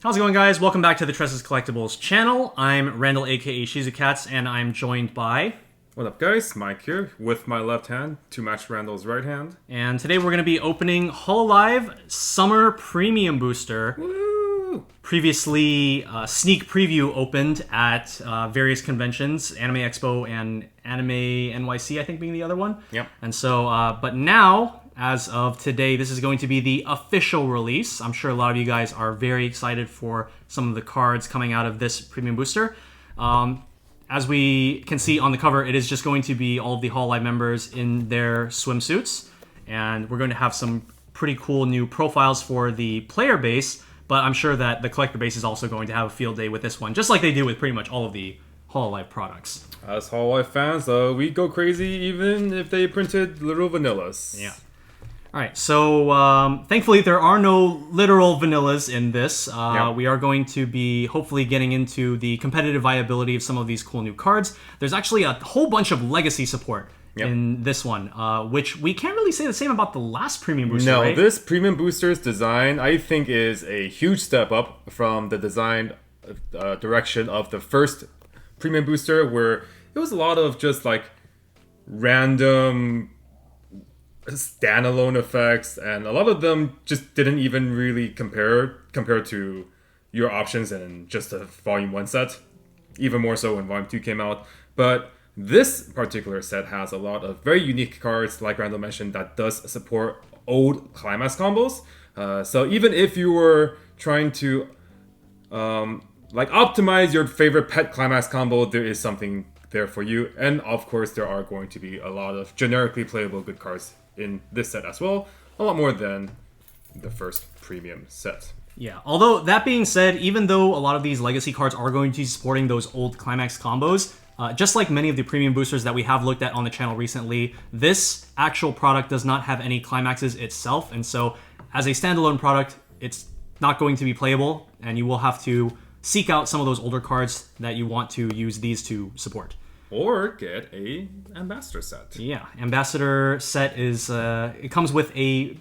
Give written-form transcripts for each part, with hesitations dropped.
How's it going, guys? Welcome back to the Tressa's Collectibles channel. I'm Randall, aka Shizukats, and I'm joined by... What up, guys? Mike here, with my left hand to match Randall's right hand. And today we're going to be opening Hololive Summer Premium Booster. Woo! Previously, sneak preview opened at various conventions, Anime Expo and Anime NYC, I think being the other one. Yep. And so, but now, as of today, this is going to be the official release. I'm sure a lot of you guys are very excited for some of the cards coming out of this premium booster. As we can see on the cover, it is just going to be all of the Hololive members in their swimsuits. And we're going to have some pretty cool new profiles for the player base, but I'm sure that the collector base is also going to have a field day with this one, just like they do with pretty much all of the Hololive products. As Hololive fans, we go crazy even if they printed literal vanillas. Yeah. All right, so thankfully there are no literal vanillas in this. Yep. We are going to be hopefully getting into the competitive viability of some of these cool new cards. There's actually a whole bunch of legacy support in this one, which we can't really say the same about the last premium booster, No, right? this premium booster's design, I think, is a huge step up from the design direction of the first premium booster, where it was a lot of just like random standalone effects, and a lot of them just didn't even really compare to your options in just a Volume 1 set, even more so when Volume 2 came out. But this particular set has a lot of very unique cards, like Randall mentioned, that does support old climax combos. So even if you were trying to optimize your favorite pet climax combo, there is something there for you. And of course, there are going to be a lot of generically playable good cards in this set as well, a lot more than the first premium set. Yeah, although that being said, even though a lot of these legacy cards are going to be supporting those old climax combos, just like many of the premium boosters that we have looked at on the channel recently, this actual product does not have any climaxes itself, and so as a standalone product, it's not going to be playable, and you will have to seek out some of those older cards that you want to use these to support. Or get a ambassador set. Yeah, ambassador set is it comes with a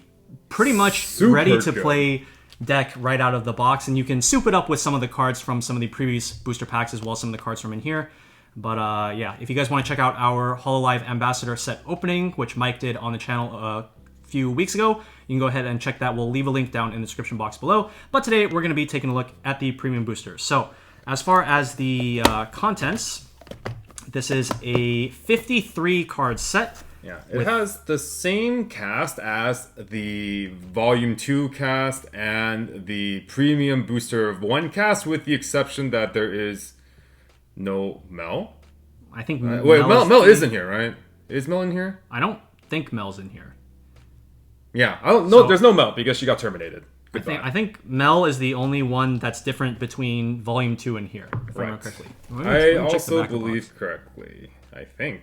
pretty much Super ready to good. play deck right out of the box, and you can soup it up with some of the cards from some of the previous booster packs as well as some of the cards from in here. But yeah, if you guys want to check out our Hololive ambassador set opening, which Mike did on the channel a few weeks ago, you can go ahead and check that. We'll leave a link down in the description box below. But today we're going to be taking a look at the premium boosters. So as far as the contents, this is a 53 card set. Yeah, it has the same cast as the Volume 2 cast and the Premium Booster 1 cast, with the exception that there is no Mel. I think Wait, Mel is in here, right? Is Mel in here? I don't think Mel's in here. Yeah, I don't know. There's no Mel because she got terminated. I think Mel is the only one that's different between Volume 2 and here, if I remember correctly. I also believe correctly. I think.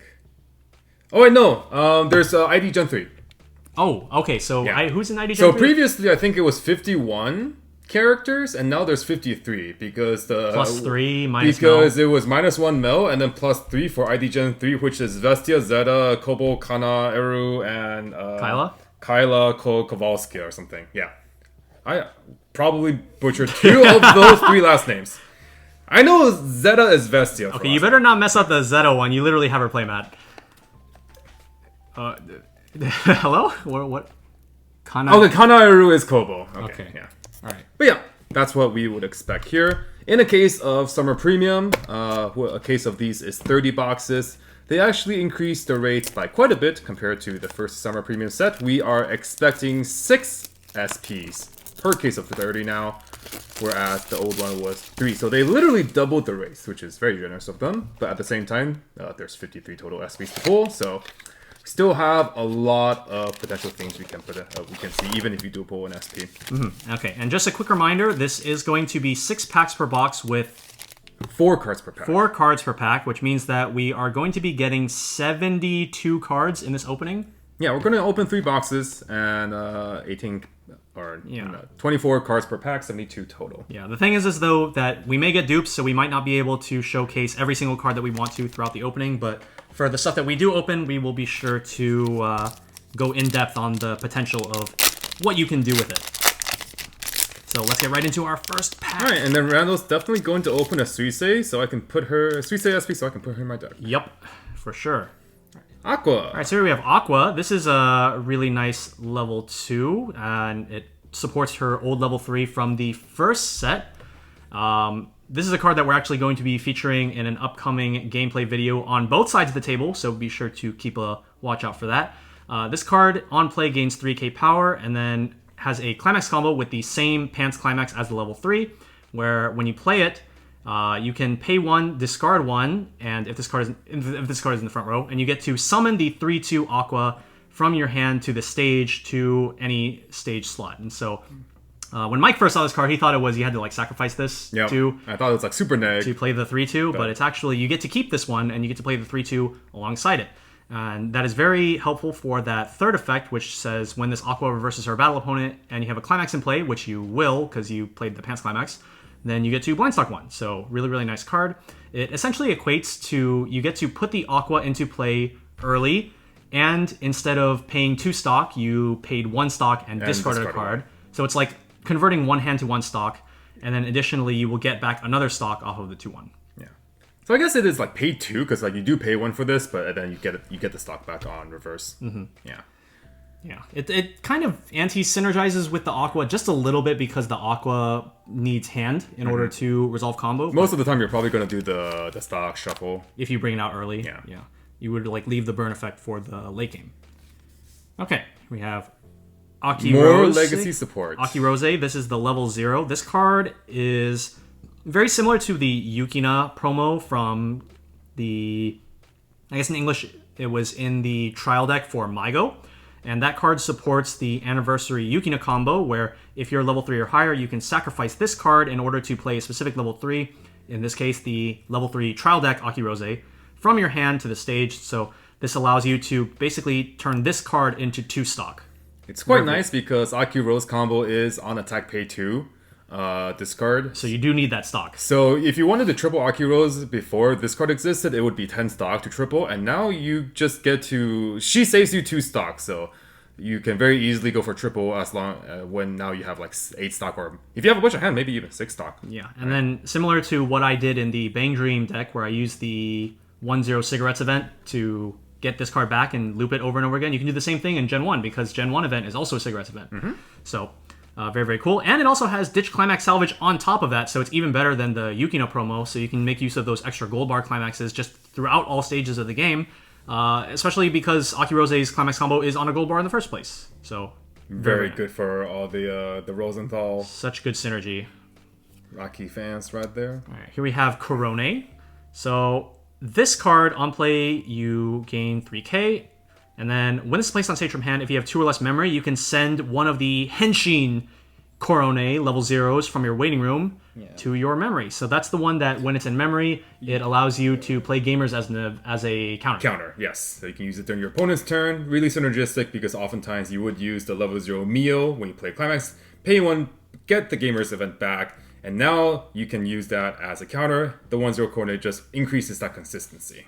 Oh wait, no. There's ID Gen 3. Oh, okay. So Yeah. Who's in ID Gen So 3? previously, I think it was 51 characters, and now there's 53 because the Plus 3 minus because Mel. it was -1 Mel and then plus 3 for ID Gen 3, which is Vestia, Zeta, Kobo, Kana, Eru, and Kyla Kowalski or something. Yeah. I probably butchered 2 of those 3 last names. I know Zeta is Vestia. Okay, you better not mess up the Zeta one. You literally have her playmat. Hello? What? Kana? Okay, Kana-Eru is Kobo. Okay. Yeah. All right. But yeah, that's what we would expect here. In a case of Summer Premium, a case of these is 30 boxes. They actually increased the rates by quite a bit compared to the first Summer Premium set. We are expecting 6 SPs per case of 30 now, whereas the old one was 3. So they literally doubled the rates, which is very generous of them. But at the same time, there's 53 total SPs to pull, so we still have a lot of potential things we can see, even if you do pull an SP. Okay, and just a quick reminder, this is going to be 6 packs per box with 4 cards per pack. 4 cards per pack, which means that we are going to be getting 72 cards in this opening. Yeah, we're going to open 3 boxes and 24 cards per pack, 72 total. Yeah, the thing is though that we may get dupes, so we might not be able to showcase every single card that we want to throughout the opening, but for the stuff that we do open, we will be sure to go in depth on the potential of what you can do with it. So let's get right into our first pack. All right, and then Randall's definitely going to open a Suisei, so I can put her Suisei SP, so I can put her in my deck. Yep, for sure. Aqua. All right, so here we have Aqua. This is a really nice level 2, and it supports her old level 3 from the first set. This is a card that we're actually going to be featuring in an upcoming gameplay video on both sides of the table, so be sure to keep a watch out for that. This card on play gains 3k power, and then has a climax combo with the same Pants climax as the level 3, where when you play it, you can pay 1, discard 1, and if this card is in the front row, and you get to summon the 3/2 Aqua from your hand to the stage to any stage slot. And so when Mike first saw this card, he thought it was you had to like sacrifice this to I thought it was like super neg to play the 3/2, but it's actually you get to keep this one and you get to play the 3/2 alongside it. And that is very helpful for that third effect, which says when this Aqua reverses her battle opponent and you have a climax in play, which you will because you played the Pants climax, then you get to Blindstock 1. So really, really nice card. It essentially equates to you get to put the Aqua into play early, and instead of paying 2 stock, you paid 1 stock and discarded a card. So it's like converting 1 hand to 1 stock, and then additionally you will get back another stock off of the 2/1. So I guess it is like pay 2 because like you do pay 1 for this, but then you get the stock back on reverse. Yeah. It kind of anti-synergizes with the Aqua just a little bit because the Aqua needs hand in order to resolve combo. Most of the time you're probably going to do the stock shuffle. If you bring it out early. Yeah. You would like leave the burn effect for the late game. Okay, we have Aki More Rose. legacy support. Aki Rose, this is the level 0. This card is very similar to the Yukina promo from the, I guess in English, it was in the trial deck for Maigo. And that card supports the Anniversary Yukina combo, where if you're level 3 or higher, you can sacrifice this card in order to play a specific level 3, in this case, the level 3 trial deck Aki Rose, from your hand to the stage. So this allows you to basically turn this card into 2 stock. It's quite nice because Aki Rose combo is on attack pay 2. Discard. So you do need that stock. So if you wanted to triple Aki Rose before this card existed, it would be 10 stock to triple, and now you just get to... She saves you 2 stock, so you can very easily go for triple as long when now you have like 8 stock, or if you have a bunch of hand, maybe even 6 stock. Yeah, and then similar to what I did in the Bang Dream deck, where I used the 1/0 cigarettes event to get this card back and loop it over and over again, you can do the same thing in Gen 1 because Gen 1 event is also a cigarettes event. So... very, very cool. And it also has Ditch Climax Salvage on top of that, so it's even better than the Yukina promo, so you can make use of those extra gold bar climaxes just throughout all stages of the game, especially because Aki Rose's climax combo is on a gold bar in the first place. So very good for all the Rosenthal. Such good synergy. Rocky fans right there. All right, here we have Korone. So this card, on play, you gain 3k. And then when it's placed on stage from hand, if you have 2 or less memory, you can send one of the Henshin Korone level 0s from your waiting room to your memory. So that's the one that when it's in memory, it allows you to play gamers as a counter. Counter, yes. So you can use it during your opponent's turn. Really synergistic because oftentimes you would use the level 0 Mio when you play Climax. Pay 1, get the gamers event back. And now you can use that as a counter. The 1/0 Korone just increases that consistency.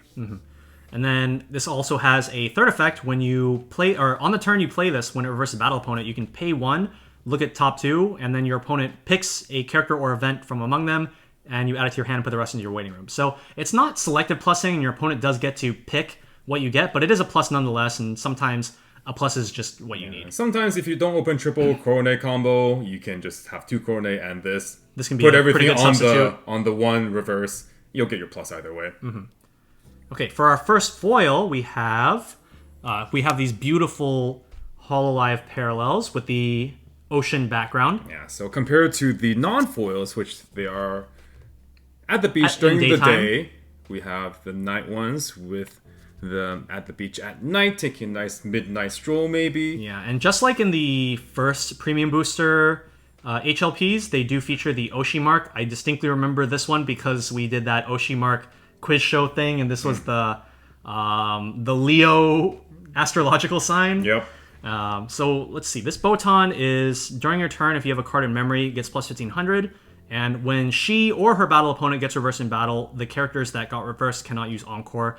And then this also has a third effect. When you play, or on the turn you play this, when it reverses a battle opponent, you can pay 1, look at top 2, and then your opponent picks a character or event from among them, and you add it to your hand and put the rest into your waiting room. So it's not selective plussing, and your opponent does get to pick what you get, but it is a plus nonetheless, and sometimes a plus is just what you need. Sometimes if you don't open triple Korone combo, you can just have 2 Korone and this. This can be put a everything pretty good substitute. on the 1 reverse. You'll get your plus either way. Okay, for our first foil, we have these beautiful Hololive parallels with the ocean background. Yeah, so compared to the non-foils, which they are at the beach during the daytime. day, we have the night ones with them at the beach at night, taking a nice midnight stroll maybe. Yeah, and just like in the first Premium Booster HLPs, they do feature the Oshi mark. I distinctly remember this one because we did that Oshi mark quiz show thing, and this was the Leo astrological sign. Yep. So let's see. This Botan is during your turn. If you have a card in memory, it gets plus 1500. And when she or her battle opponent gets reversed in battle, the characters that got reversed cannot use Encore.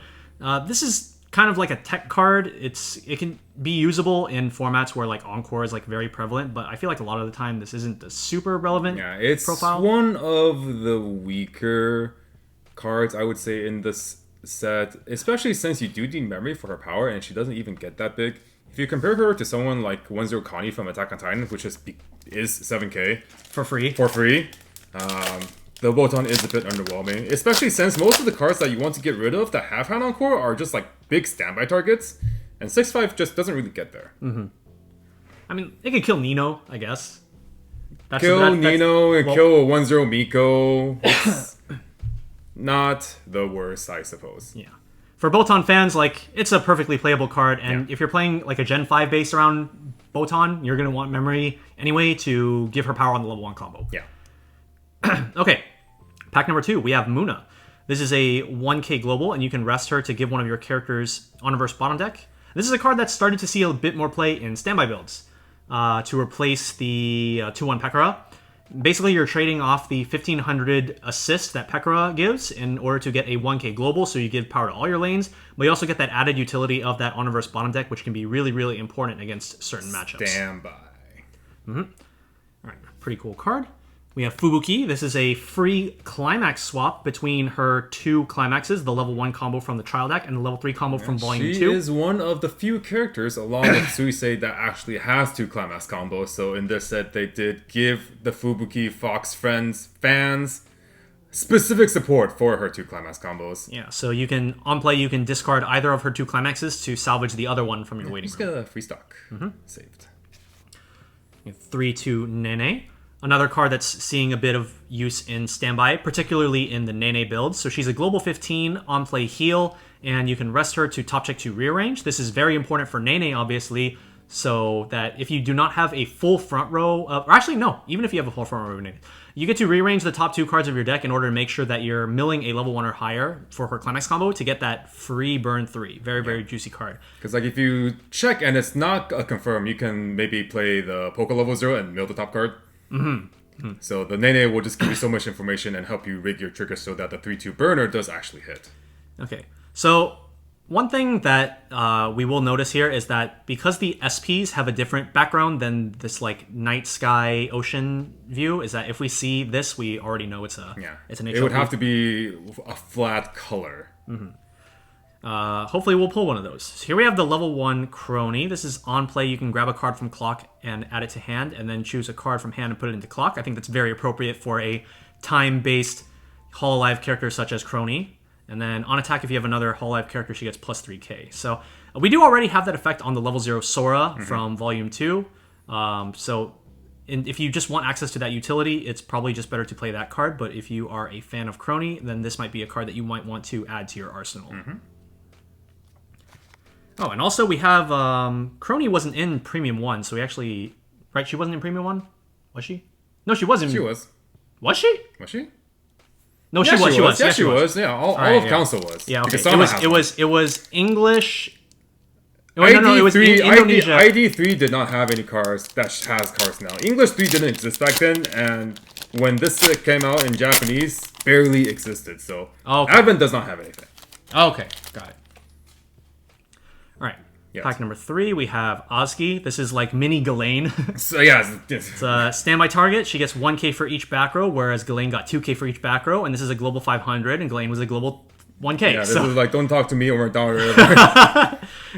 This is kind of like a tech card. It can be usable in formats where like Encore is like very prevalent, but I feel like a lot of the time this isn't the super relevant it's profile. one of the weaker cards, I would say, in this set, especially since you do need memory for her power, and she doesn't even get that big. If you compare her to someone like 1-0 Connie from Attack on Titan, which is 7k For free. The Botan is a bit underwhelming, especially since most of the cards that you want to get rid of that have hand Encore are just like big standby targets, and 6/5 just doesn't really get there. I mean, it could kill Nino, I guess. Kill Nino and kill a 1-0 Miko. It's not the worst, I suppose. Yeah. For Botan fans, like, it's a perfectly playable card, and if you're playing like a Gen 5 based around Botan, you're going to want memory anyway to give her power on the level 1 combo. Yeah. Okay, pack number 2, we have Muna. This is a 1k global, and you can rest her to give one of your characters Omniverse bottom deck. This is a card that's started to see a bit more play in standby builds to replace the 2-1 Pekora. Basically, you're trading off the 1500 assist that Pekora gives in order to get a 1k global, so you give power to all your lanes, but you also get that added utility of that Omniverse bottom deck, which can be really, really important against certain matchups. Standby. All right, pretty cool card. We have Fubuki. This is a free climax swap between her 2 climaxes, the level 1 combo from the trial deck and the level 3 combo from Volume 2. She is one of the few characters, along with Suisei, that actually has 2 climax combos. So in this set, they did give the Fubuki Fox fans specific support for her 2 climax combos. Yeah, so you can, on play, you can discard either of her 2 climaxes to salvage the other one from your waiting room. room. Just get a free stock saved. 3/2 Nene. Another card that's seeing a bit of use in standby, particularly in the Nene builds. So she's a global 15 on play heal, and you can rest her to top check to rearrange. This is very important for Nene, obviously, so that if you do not have a full front row of, or actually no, even if you have a full front row of Nene, you get to rearrange the top 2 cards of your deck in order to make sure that you're milling a level 1 or higher for her climax combo to get that free burn 3. Very, very juicy card. Because like if you check and it's not a confirm, you can maybe play the Poké level 0 and mill the top card. So the Nene will just give you so much information and help you rig your trigger so that the 3/2 burner does actually hit. Okay, so one thing that we will notice here is that because the SPs have a different background than this like night sky ocean view, is that if we see this, we already know it's an HLP. It would have to be a flat color. Hopefully we'll pull one of those. So here we have the level 1 Crony. This is on play. You can grab a card from Clock and add it to hand, and then choose a card from hand and put it into Clock. I think that's very appropriate for a time-based Hololive character such as Crony. And then on attack, if you have another Hololive character, she gets plus 3k. So we do already have that effect on the level 0 Sora from Volume 2. If you just want access to that utility, it's probably just better to play that card. But if you are a fan of Crony, then this might be a card that you might want to add to your arsenal. Oh, and also we have Crony wasn't in Premium 1, so we actually... Right, she wasn't in Premium 1? Was she? No, she wasn't. She was. Was she? Was she? No, she was. She was. Yeah, she was. Yeah, all of Council was. Yeah, okay. It was English... No, it was Indonesia. ID3 did not have any cards that has cards now. English 3 didn't exist back then, and when this set came out in Japanese, barely existed, so Advent does not have anything. Okay, got it. Alright, yes. Pack number 3, we have Ozki. This is like mini Ghislaine. So yeah, it's a standby target. She gets 1k for each back row, whereas Ghislaine got 2k for each back row, and this is a global 500, and Ghislaine was a global 1k. Yeah, this is like, don't talk to me or dollar.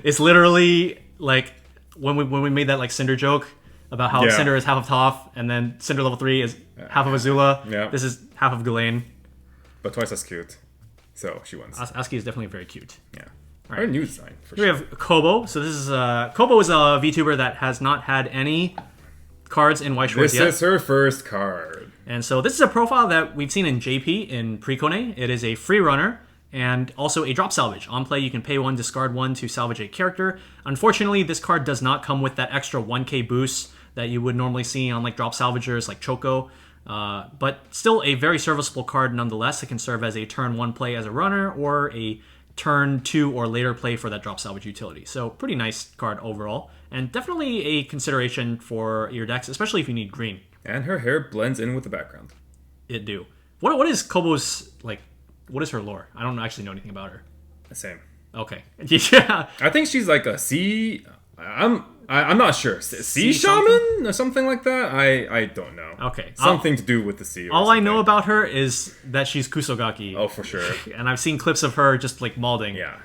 It's literally like when we made that like Cinder joke about how Cinder is half of Toph, and then Cinder level 3 is half of Azula. Yeah. This is half of Ghislaine. But twice as cute. So she wins. Ozki is definitely very cute. Yeah. Her new design, for Here sure. we have Kobo. So this is Kobo is a VTuber that has not had any cards in Weiss Schwarz yet. This is her first card. And so this is a profile that we've seen in JP in Pre-Kone. It is a free runner and also a drop salvage. On play, you can pay 1, discard 1 to salvage a character. Unfortunately, this card does not come with that extra 1k boost that you would normally see on like drop salvagers like Choco. But still a very serviceable card nonetheless. It can serve as a turn 1 play as a runner or a turn 2 or later play for that drop salvage utility. So pretty nice card overall, and definitely a consideration for your decks, especially if you need green. And her hair blends in with the background. It do. What is Kobo's, like, what is her lore? I don't actually know anything about her. Same. Okay. Yeah. I think she's like a C. I'm not sure. Sea shaman something? or something like that. I don't know. Okay. Something to do with the sea. All I know about her is that she's Kusogaki. Oh, for sure. And I've seen clips of her just like malding. Yeah.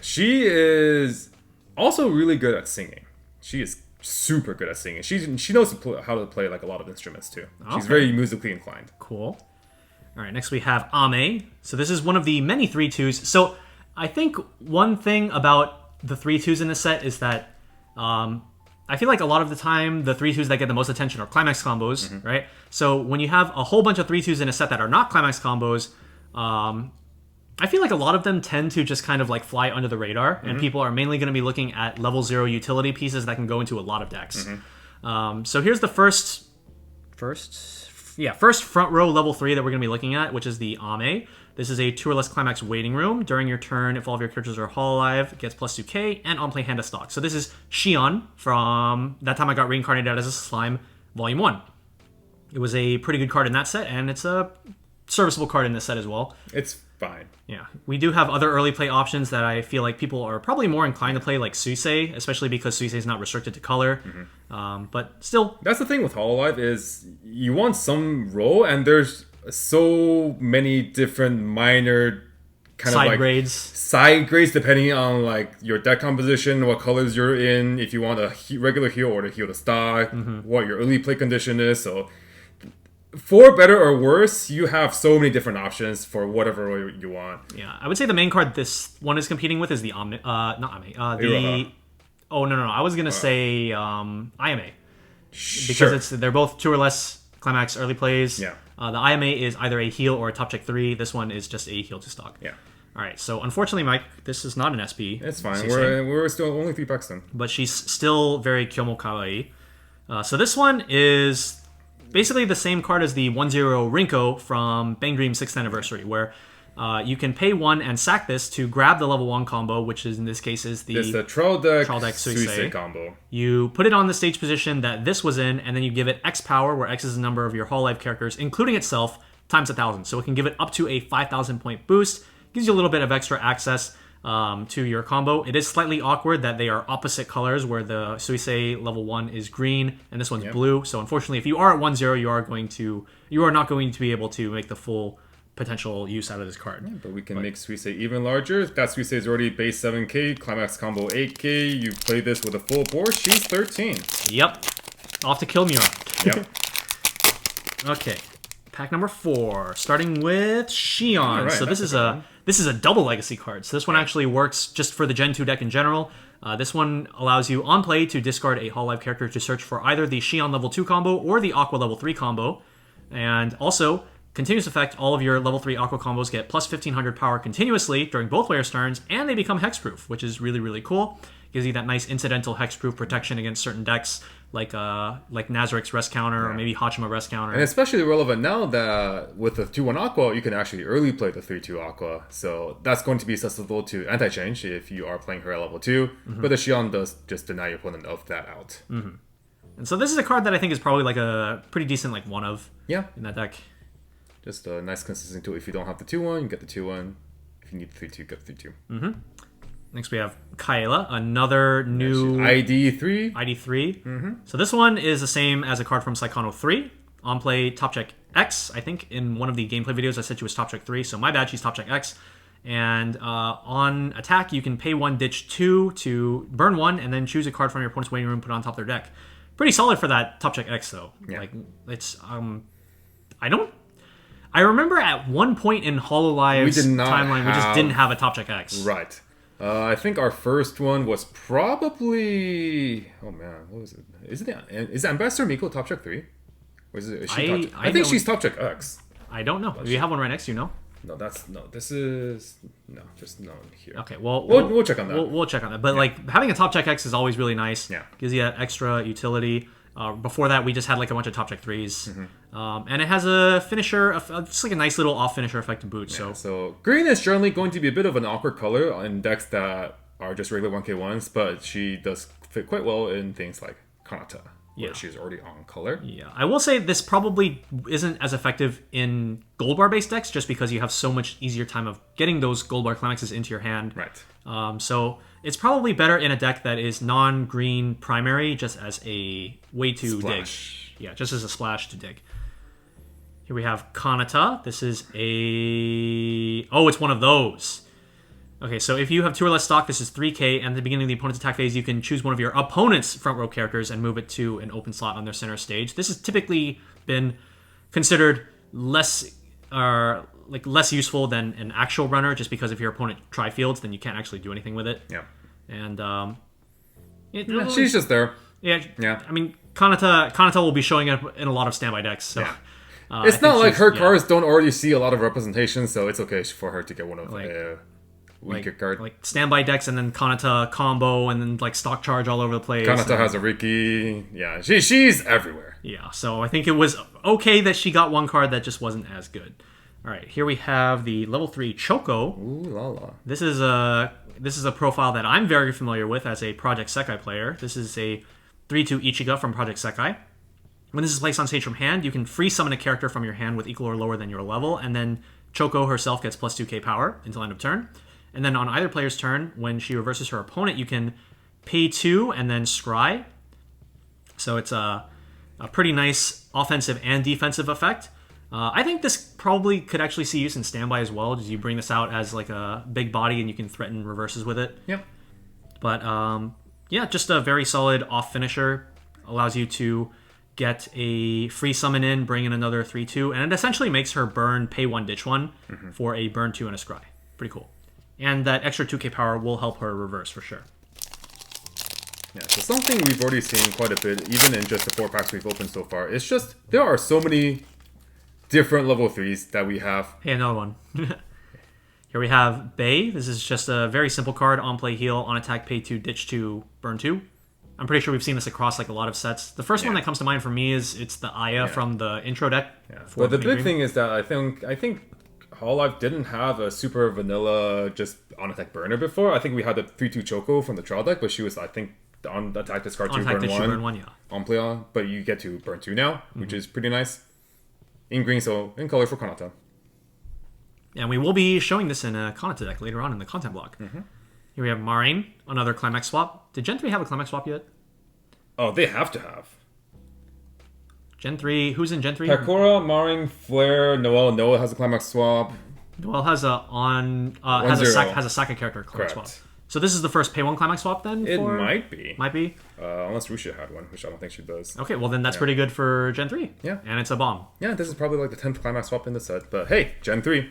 She is also really good at singing. She is super good at singing. She knows how to play like a lot of instruments too. She's Okay. very musically inclined. Cool. All right, next we have Ame. So this is one of the many 3/2s. So I think one thing about the 3/2s in this set is that I feel like a lot of the time the 3/2s that get the most attention are climax combos, right? So when you have a whole bunch of 3/2s in a set that are not climax combos, I feel like a lot of them tend to just kind of like fly under the radar, and people are mainly going to be looking at level 0 utility pieces that can go into a lot of decks. So here's the first front row level 3 that we're going to be looking at, which is the Ame. This is a 2 or less climax waiting room. During your turn, if all of your characters are Hololive, it gets plus 2k, and on play hand of stock. So this is Shion from That Time I Got Reincarnated as a Slime, Volume 1. It was a pretty good card in that set, and it's a serviceable card in this set as well. It's fine. Yeah. We do have other early play options that I feel like people are probably more inclined to play, like Suisei, especially because Suisei is not restricted to color. But still... That's the thing with Hololive is you want some role, and there's so many different minor kind of like side grades depending on like your deck composition, what colors you're in, if you want a regular heal or to heal the stock, what your early play condition is. So for better or worse, you have so many different options for whatever way you want. Yeah, I would say the main card this one is competing with is the not Ame. Iroha. Oh no, I was gonna say IMA Sure. because they're both 2 or less climax early plays. Yeah. The IMA is either a heal or a top check 3. This one is just a heal to stock. Yeah. All right. So unfortunately, Mike, this is not an SP. It's fine. Suisei, We're still only 3 packs then. but she's still very Kyomo Kawaii. So this one is basically the same card as the 1/0 Rinko from Bang Dream 6th Anniversary, where you can pay 1 and sack this to grab the level 1 combo, which is in this case is It's the Troll Deck Suisei Suisei combo. You put it on the stage position that this was in, and then you give it X power, where X is the number of your Hololive characters, including itself, times 1,000. So it can give it up to a 5,000 point boost. Gives you a little bit of extra access to your combo. It is slightly awkward that they are opposite colors, where the Suisei level 1 is green and this one's blue. So unfortunately, if you are at 1/0, you are not going to be able to make the full potential use out of this card. But we can make Suisei even larger. That Suisei is already base 7k, climax combo 8k. You play this with a full board, she's 13. Yep. Off to kill Miura. Yep. Okay. Pack number 4, starting with Shion. Alright, so this is a double legacy card. So this one actually works just for the Gen 2 deck in general. This one allows you on play to discard a Hololive character to search for either the Shion level 2 combo or the Aqua level 3 combo. And also, continuous effect, all of your level 3 Aqua combos get plus 1500 power continuously during both players' turns, and they become hexproof, which is really, really cool. Gives you that nice incidental hexproof protection against certain decks, like Nazarik's Rest Counter, or maybe Hachima Rest Counter. And especially relevant now that with the 2/1 Aqua, you can actually early play the 3/2 Aqua. So that's going to be susceptible to anti-change if you are playing her at level 2. But the Shion does just deny your opponent of that out. And so this is a card that I think is probably like a pretty decent like one of Yeah. in that deck. Just a nice consistent tool. If you don't have the 2/1, you get the 2/1. If you need the 3/2, get the 3/2. Next we have Kaela, another new ID3. ID3. So this one is the same as a card from Saikano 3. On play, top check X. I think in one of the gameplay videos I said she was top check 3, so my bad, she's top check X. And on attack, you can pay 1, ditch 2 to burn 1, and then choose a card from your opponent's waiting room, put it on top of their deck. Pretty solid for that top check X though. Yeah. Like it's I remember at one point in Hololive's timeline, we just didn't have a top check X. Right. I think our first one was probably... Oh man, what was it? Is Ambassador Miko top check 3? Or is she I think she's top check X. I don't know. Do you have one right next to you, no? No, this is... No, just no here. Okay, well... We'll check on that. We'll check on that. But like having a top check X is always really nice. Yeah. Gives you that extra utility. Before that, we just had like a bunch of top check 3s. And it has a finisher, just like a nice little off finisher effect to boot. Yeah, so green is generally going to be a bit of an awkward color in decks that are just regular 1k1s, but she does fit quite well in things like Kanata. where she's already on color. Yeah, I will say this probably isn't as effective in gold bar based decks just because you have so much easier time of getting those gold bar climaxes into your hand. Right. So it's probably better in a deck that is non-green primary just as a way to Splash. dig. Yeah, just as a splash to dig. Here we have Kanata. This is a... Oh, it's one of those. Okay, so if you have 2 or less stock, this is 3k, and at the beginning of the opponent's attack phase, you can choose one of your opponent's front row characters and move it to an open slot on their center stage. This has typically been considered less useful than an actual runner, just because if your opponent tri-fields, then you can't actually do anything with it. Yeah. And she's just there. Yeah. I mean, Kanata will be showing up in a lot of standby decks, so... Yeah. It's not like her cards don't already see a lot of representation, so it's okay for her to get one of weaker card. Like standby decks and then Kanata combo and then like stock charge all over the place. Kanata has a Riki. Yeah, she's everywhere. Yeah, so I think it was okay that she got one card that just wasn't as good. All right, here we have the level 3 Choco. Ooh la la. This is a profile that I'm very familiar with as a Project Sekai player. This is a 3/2 Ichiga from Project Sekai. When this is placed on stage from hand, you can free summon a character from your hand with equal or lower than your level, and then Choco herself gets plus 2k power until end of turn. And then on either player's turn, when she reverses her opponent, you can pay 2 and then scry. So it's a pretty nice offensive and defensive effect. I think this probably could actually see use in standby as well, as you bring this out as like a big body and you can threaten reverses with it. Yep. But yeah, just a very solid off finisher. Allows you to get a free summon in, bring in another 3/2, and it essentially makes her burn pay 1, ditch 1 for a burn 2 and a scry. Pretty cool. And that extra 2k power will help her reverse for sure. Yeah, so something we've already seen quite a bit, even in just the 4 packs we've opened so far. It's just, there are so many different level 3s that we have. Hey, another one. Here we have Bay. This is just a very simple card. On play heal, on attack pay 2, ditch 2, burn 2. I'm pretty sure we've seen this across like a lot of sets. The first one that comes to mind for me is it's the Aya from the intro deck. Yeah. Well, the big thing is that I think Hololive didn't have a super vanilla just on attack burner before. I think we had the 3/2 Choco from the trial deck, but she was, I think, on attack discard 2, burn 1. Yeah. On play on, but you get to burn 2 now, which is pretty nice. In green, so in color for Kanata. And we will be showing this in a Kanata deck later on in the content block. Here we have Marine, another Climax swap. Did Gen 3 have a Climax swap yet? Oh, they have to have. Gen 3, who's in Gen 3? Hakura, Marine, Flare, Noah has a Climax swap. Noel has a has a Saka character Climax swap. So this is the first pay 1 Climax swap then? It might be. Might be? Unless Rusha had one, which I don't think she does. Okay, well then that's pretty good for Gen 3. Yeah. And it's a bomb. Yeah, this is probably like the 10th Climax swap in the set, but hey, Gen 3.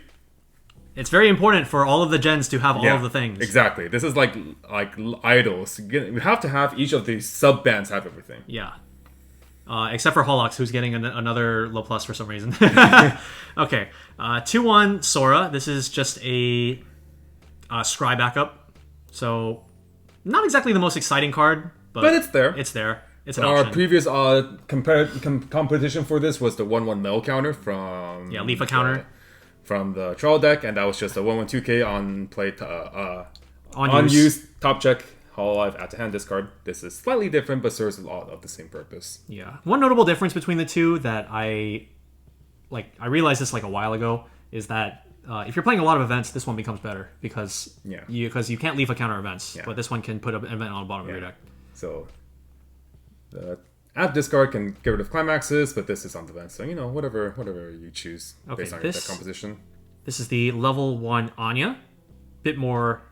It's very important for all of the gens to have all of the things. Exactly. This is like idols. We have to have each of these sub-bands have everything. Yeah. Except for Holox, who's getting another low plus for some reason. Okay. 2/1 Sora. This is just a scry backup. So, not exactly the most exciting card, but it's there. It's there. It's an Our option. previous competition for this was the 1/1 Mel counter from... Yeah, Leafa counter. From the trial deck, and that was just a 1/1 2k on play on use top check Hololive at the hand discard. This is slightly different, but serves a lot of the same purpose. Yeah. One notable difference between the two that I realized this like a while ago is that if you're playing a lot of events, this one becomes better because you can't leave a counter events, but this one can put an event on the bottom of your deck. So the at discard can get rid of climaxes, but this is on the event, so whatever you choose based on your deck composition. This is the level 1 Anya. Bit more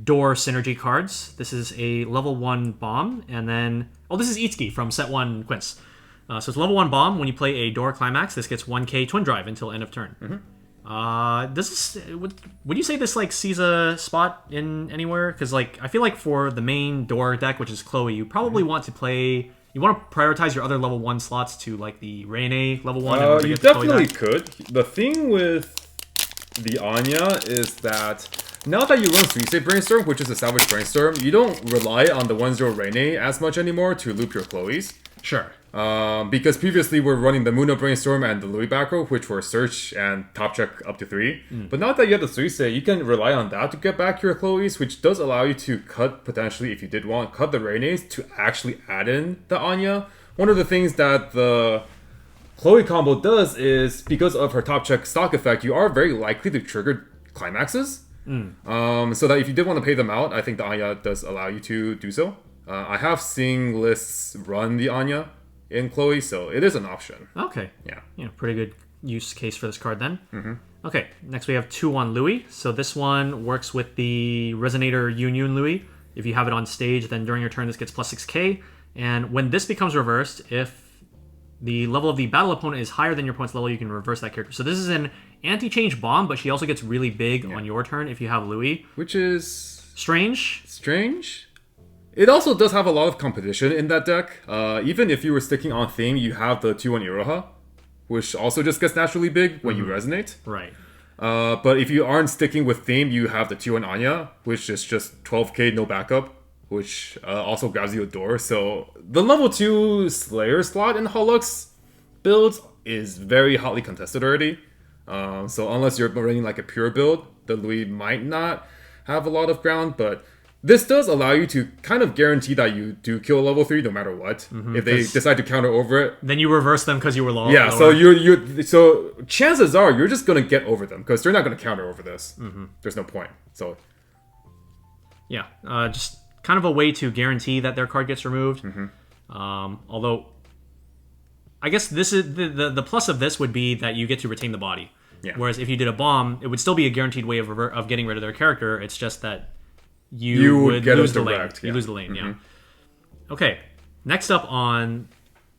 door synergy cards. This is a level 1 bomb, and then this is Itsuki from set 1 Quince. So it's level 1 bomb. When you play a door climax, this gets 1k twin drive until end of turn. Would you say this sees a spot in anywhere? Because I feel like for the main door deck, which is Chloe, you probably want to play. You want to prioritize your other level 1 slots to the Reine level 1. You definitely could. The thing with the Anya is that now that you run Suisei Brainstorm, which is a salvage brainstorm, you don't rely on the 1/0 Reine as much anymore to loop your Chloes. Sure. Because previously we're running the Muno Brainstorm and the Louis back row, which were search and top check up to 3. But now that you have the Suisei, you can rely on that to get back your Chloes, which does allow you to cut, potentially, if you did want, cut the Reines to actually add in the Anya, one of the things that the Chloe combo does is, because of her top check stock effect, you are very likely to trigger climaxes. So that if you did want to pay them out, I think the Anya does allow you to do so. I have seen lists run the Anya in Chloe, so it is an option. Okay. Yeah. Pretty good use case for this card then. Okay, next we have 2-1 Louis. So this one works with the Resonator Union Louis. If you have it on stage, then during your turn this gets plus 6k. And when this becomes reversed, if the level of the battle opponent is higher than your opponent's level, you can reverse that character. So this is an anti-change bomb, but she also gets really big on your turn if you have Louis. Which is... strange. It also does have a lot of competition in that deck. Even if you were sticking on theme, you have the 2-1 Iroha, which also just gets naturally big when you resonate. Right. But if you aren't sticking with theme, you have the 2-1 Anya, which is just 12k, no backup, which also grabs you a door. So the level 2 Slayer slot in Holux builds is very hotly contested already. So unless you're running like a pure build, the Louis might not have a lot of ground, but this does allow you to kind of guarantee that you do kill level 3 no matter what. If they decide to counter over it, then you reverse them because you were low. Yeah, so so chances are you're just gonna get over them because they're not gonna counter over this. There's no point. So yeah, just kind of a way to guarantee that their card gets removed. Although I guess this is the plus of this would be that you get to retain the body. Yeah. Whereas if you did a bomb, it would still be a guaranteed way of getting rid of their character. It's just that you would get lose it the lane. direct, You lose the lane, yeah. Okay, next up on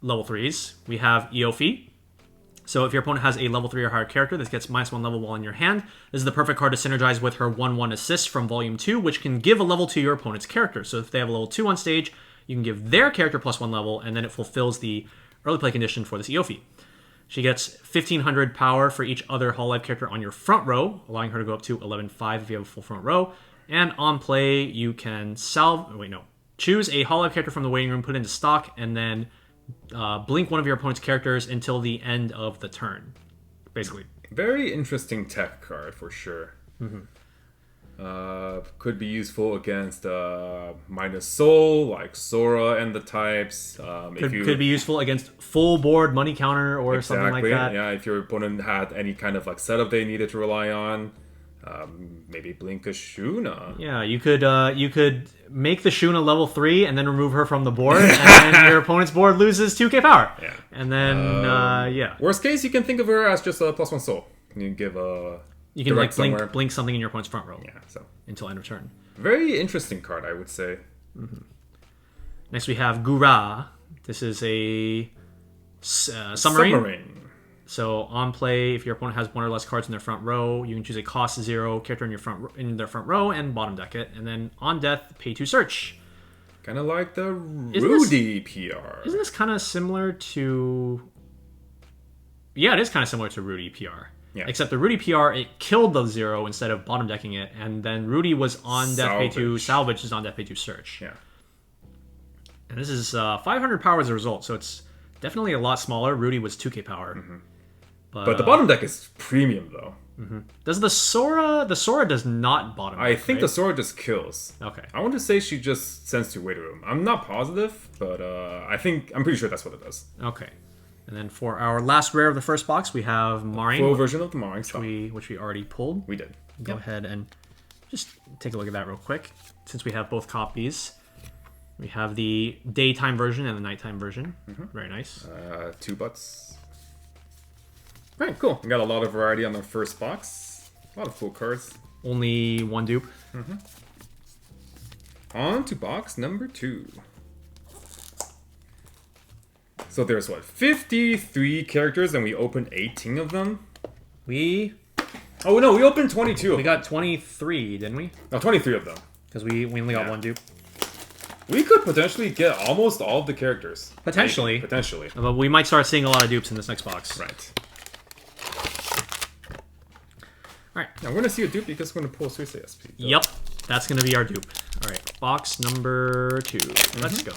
level 3s, we have Eofi. So if your opponent has a level 3 or higher character, this gets -1 level while in your hand. This is the perfect card to synergize with her 1/1 assist from Volume 2, which can give a level to your opponent's character. So if they have a level 2 on stage, you can give their character +1 level, and then it fulfills the early play condition for this Eofi. She gets 1500 power for each other Hololive character on your front row, allowing her to go up to 11.5 if you have a full front row. And on play, you can choose a Hololive character from the waiting room, put it into stock, and then blink one of your opponent's characters until the end of the turn, basically. Very interesting tech card for sure. Could be useful against minus soul, like Sora and the types. Could be useful against full board money counter or something like that. Yeah, if your opponent had any kind of like setup they needed to rely on. Maybe blink a Shuna. Yeah, you could make the Shuna level 3 and then remove her from the board, and then your opponent's board loses 2k power. Yeah. And then, Worst case, you can think of her as just a +1 soul. You can give a... You can like blink something in your opponent's front row. Yeah, so... until end of turn. Very interesting card, I would say. Next we have Gura. This is a submarine. So on play, if your opponent has one or less cards in their front row, you can choose a cost 0 character in their front row and bottom deck it. And then on death, pay 2 search. Kind of like the Rudy PR. Isn't this kind of similar to... Yeah, it is kind of similar to Rudy PR. Yeah. Except the Rudy PR, it killed the 0 instead of bottom decking it. And then Rudy was on death, pay 2 salvage, is on death, pay 2 search. Yeah. And this is 500 power as a result, so it's definitely a lot smaller. Rudy was 2k power. But the bottom deck is premium, though. Does the Sora... The Sora does not bottom deck, I think right? the Sora just kills. Okay. I want to say she just sends to waiting room. I'm not positive, but I'm pretty sure that's what it does. Okay. And then for our last rare of the first box, we have Marin. Full version of the Marin stuff. Which we already pulled. We did. Go ahead and just take a look at that real quick. Since we have both copies. We have the daytime version and the nighttime version. Very nice. 2 butts. Right, cool. We got a lot of variety on the first box. A lot of cool cards. Only 1 dupe. On to box number 2. So there's 53 characters and we opened 18 of them? Oh no, we opened 22 of them. We got 23, didn't we? No, 23 of them. Because we only got 1 dupe. We could potentially get almost all of the characters. Potentially. Potentially. But we might start seeing a lot of dupes in this next box. Right. Alright. Now we're going to see a dupe because we're going to pull Suicide SP. Yep. That's going to be our dupe. Alright. Box number 2. Let's go.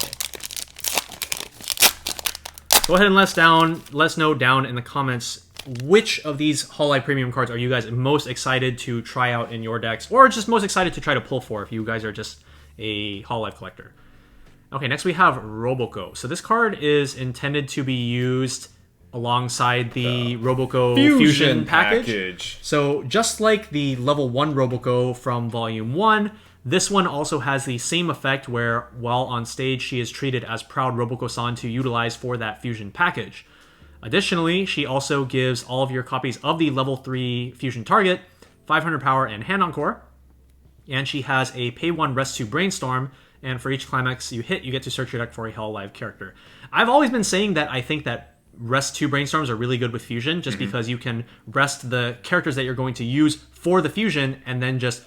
Go ahead and let us know down in the comments which of these Hololive Premium cards are you guys most excited to try out in your decks, or just most excited to try to pull for if you guys are just a Hololive collector. Okay, next we have Roboco. So this card is intended to be used alongside the Roboco Fusion package. So just like the level 1 Roboco from Volume 1, this one also has the same effect where while on stage she is treated as Proud Roboco-san to utilize for that Fusion package. Additionally, she also gives all of your copies of the level 3 Fusion target 500 power and Hand Encore. And she has a Pay 1 Rest 2 Brainstorm, and for each climax you hit, you get to search your deck for a Hololive character. I've always been saying that I think that Rest 2 Brainstorms are really good with Fusion, just because you can rest the characters that you're going to use for the Fusion, and then just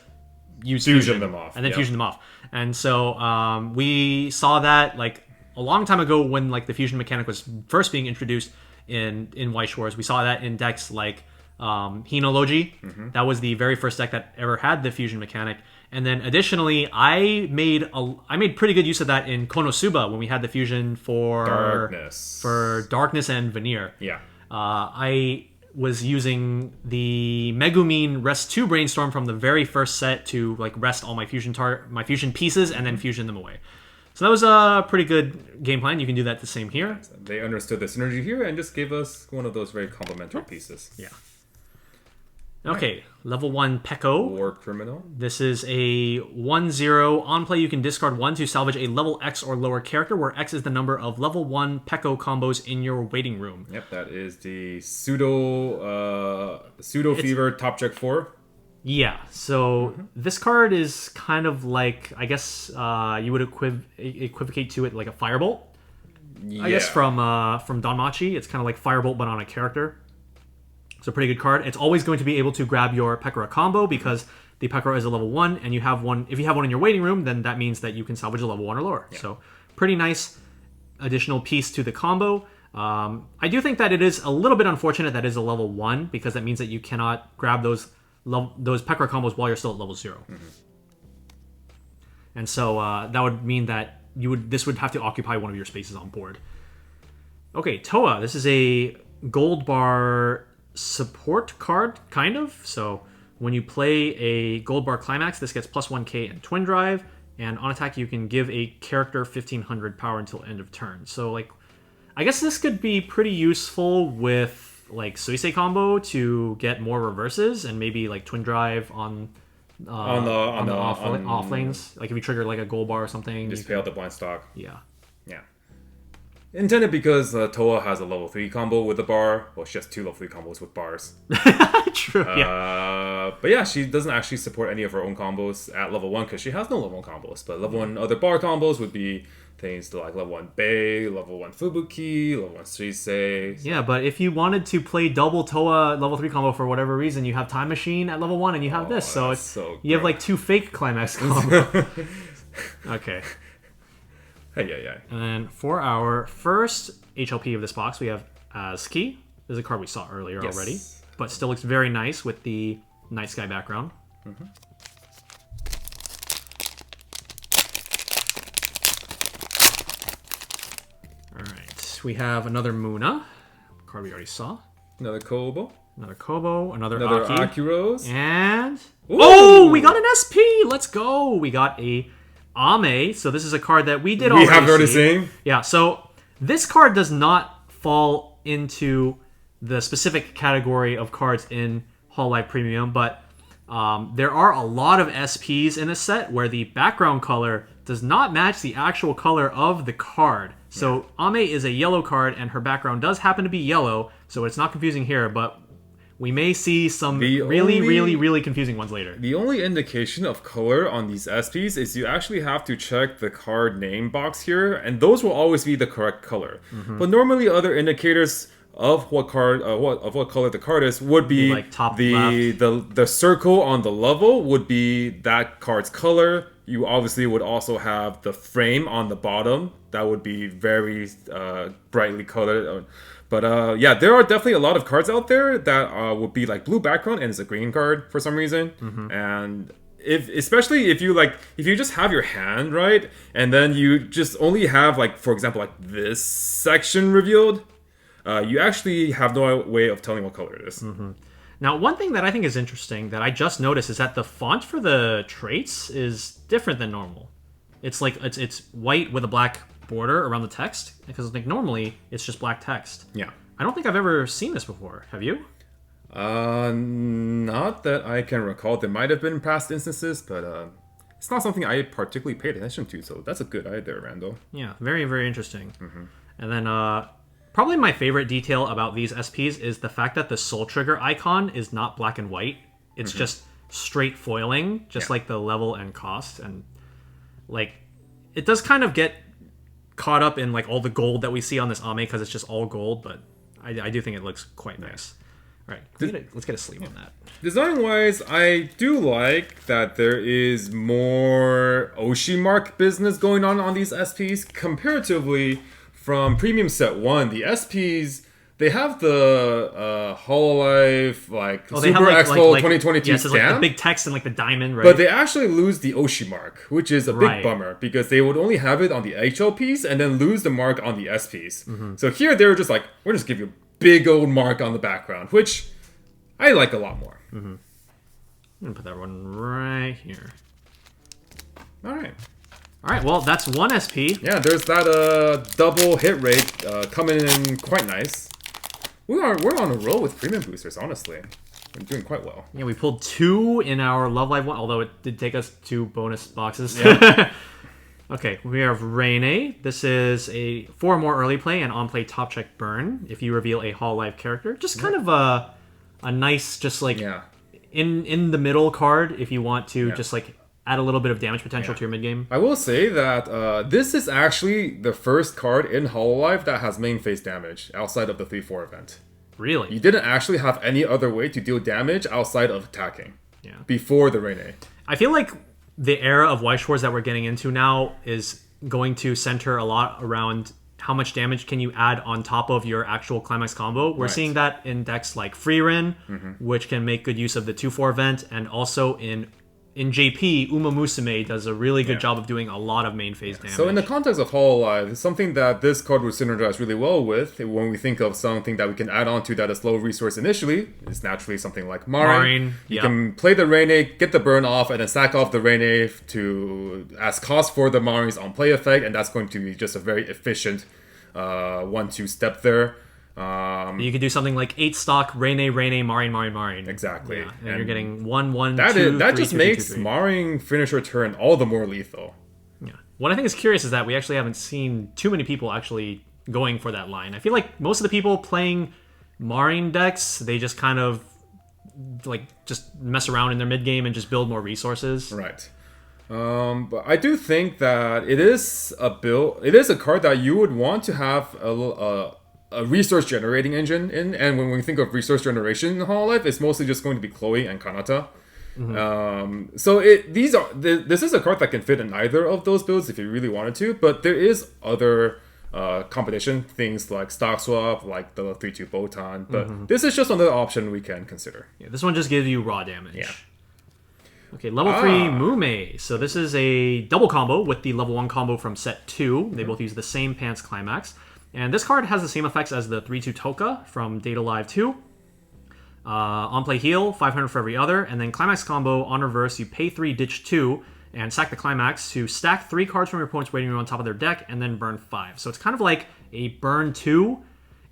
use Fusion them off. And then Fusion them off. And so we saw that like a long time ago when like the Fusion mechanic was first being introduced in Weiss Schwarz. We saw that in decks like Hinology. That was the very first deck that ever had the Fusion mechanic. And then additionally, I made pretty good use of that in Konosuba when we had the Fusion for Darkness and Veneer. Yeah. I was using the Megumin Rest 2 Brainstorm from the very first set to like rest all my Fusion pieces and then fusion them away. So that was a pretty good game plan. You can do that the same here. They understood the synergy here and just gave us one of those very complementary pieces. Yeah. Okay, level 1 Peko. War Criminal. This is a 1/0. On play, you can discard 1 to salvage a level X or lower character, where X is the number of level 1 Peko combos in your waiting room. Yep, that is the Pseudo Fever Top Check 4. Yeah, so this card is kind of like, I guess you would equivocate to it like a Firebolt. Yeah. I guess from Danmachi, it's kind of like Firebolt but on a character. It's a pretty good card. It's always going to be able to grab your Pekora combo because the Pekora is a level 1, and you have one. If you have one in your waiting room, then that means that you can salvage a level 1 or lower. Yeah. So pretty nice additional piece to the combo. I do think that it is a little bit unfortunate that it is a level 1 because that means that you cannot grab those Pekora combos while you're still at level 0. And so that would mean that this would have to occupy one of your spaces on board. Okay, Toa. This is a gold bar support card, kind of. So when you play a gold bar climax, this gets plus 1k and Twin Drive, and on attack you can give a character 1500 power until end of turn. So like, I guess this could be pretty useful with like Suisei combo to get more reverses and maybe like Twin Drive on the off lanes. Like if you trigger like a gold bar or something, just pay out the blind stock. Yeah. Intended because Toa has a level 3 combo with the bar. Well, she has 2 level 3 combos with bars. True, yeah. But yeah, she doesn't actually support any of her own combos at level 1 because she has no level 1 combos. But level 1 other bar combos would be things like level 1 Bei, level 1 Fubuki, level 1 Suisei. Yeah, but if you wanted to play double Toa level 3 combo for whatever reason, you have Time Machine at level 1 and you have this. So you have like 2 fake climax combo. Okay. Yeah. And then for our first HLP of this box, we have Azuki. This is a card we saw earlier already, but still looks very nice with the night sky background. Alright, we have another Muna, card we already saw. Another Kobo. Another Aki. Akiros. And... Oh, we got an SP! Let's go! We got a Ame, so this is a card that we have already seen. Yeah, so this card does not fall into the specific category of cards in Hololive Premium, but there are a lot of SPs in this set where the background color does not match the actual color of the card. So Ame is a yellow card, and her background does happen to be yellow, so it's not confusing here, but we may see some really confusing ones later. The only indication of color on these SPs is you actually have to check the card name box here, and those will always be the correct color. But normally other indicators of what color the card is would be like top the circle on the level would be that card's color. You obviously would also have the frame on the bottom that would be very brightly colored. But yeah, there are definitely a lot of cards out there that would be like blue background and it's a green card for some reason. And especially if you just have your hand right, and then you just only have like, for example, like this section revealed, you actually have no way of telling what color it is. Now, one thing that I think is interesting that I just noticed is that the font for the traits is different than normal. It's like it's white with a black border around the text, because like normally it's just black text. Yeah. I don't think I've ever seen this before. Have you? Not that I can recall. There might have been past instances, but it's not something I particularly paid attention to. So that's a good eye there, Randall. Yeah, very, very interesting. And then probably my favorite detail about these SPs is the fact that the Soul Trigger icon is not black and white. It's just straight foiling, just like the level and cost. And like, it does kind of get caught up in like all the gold that we see on this Ame because it's just all gold, but I do think it looks quite nice. All right, let's get a sleeve on that. Design-wise, I do like that there is more Oshi mark business going on these SPs comparatively from Premium Set 1. The SPs, they have the Hololive like Super Expo 2022 yes, stamp. Like the big text and like the diamond, right? But they actually lose the Oshi mark, which is a big Right. bummer because they would only have it on the HL piece and then lose the mark on the SPs. So here they were just like, we'll just give you a big old mark on the background, which I like a lot more. I'm gonna put that one right here. All right. All right, well, that's one SP. Yeah, there's that double hit rate coming in quite nice. We're on a roll with premium boosters, honestly. We're doing quite well. Yeah, we pulled 2 in our Love Live one, although it did take us 2 bonus boxes. Yeah. Okay, we have Rene. This is a 4 or more early play and on play top check burn if you reveal a Hololive character. Just kind of a nice, just like in the middle card if you want to just like add a little bit of damage potential to your mid game. I will say that this is actually the first card in Hololive that has main phase damage outside of the 3-4 event. Really? You didn't actually have any other way to deal damage outside of attacking. Yeah. Before the Rene. I feel like the era of Weiss Schwarz that we're getting into now is going to center a lot around how much damage can you add on top of your actual climax combo. We're seeing that in decks like Freerin, which can make good use of the 2-4 event, and also in JP, Uma Musume does a really good job of doing a lot of main phase damage. So in the context of Hololive, something that this card would synergize really well with, when we think of something that we can add on to that is low resource initially, is naturally something like Marin. You can play the Rene, get the burn off, and then sack off the Rene as cost for the Marin's on play effect, and that's going to be just a very efficient 1-2 step there. You could do something like 8 stock Rene, Marin. Exactly. Yeah, and you're getting 1-1, that 2, that 3, just 2, makes 2, 3. Marin finisher turn all the more lethal. Yeah. What I think is curious is that we actually haven't seen too many people actually going for that line. I feel like most of the people playing Marin decks, they just kind of like just mess around in their mid game and just build more resources. Right. But I do think that it is a card that you would want to have a resource generating engine in, and when we think of resource generation in Hololive, it's mostly just going to be Chloe and Kanata. So this is a card that can fit in either of those builds if you really wanted to, but there is other competition, things like Stock Swap, like the 3-2 Botan, but this is just another option we can consider. Yeah, this one just gives you raw damage. Yeah. Okay, level 3 Mume. So this is a double combo with the level 1 combo from set 2. They both use the same Pants Climax. And this card has the same effects as the 3-2 Toka from Data Live 2. On play heal, 500 for every other, and then Climax combo, on reverse, you pay 3, ditch 2, and sack the Climax to stack 3 cards from your opponent's waiting room on top of their deck, and then burn 5. So it's kind of like a burn 2,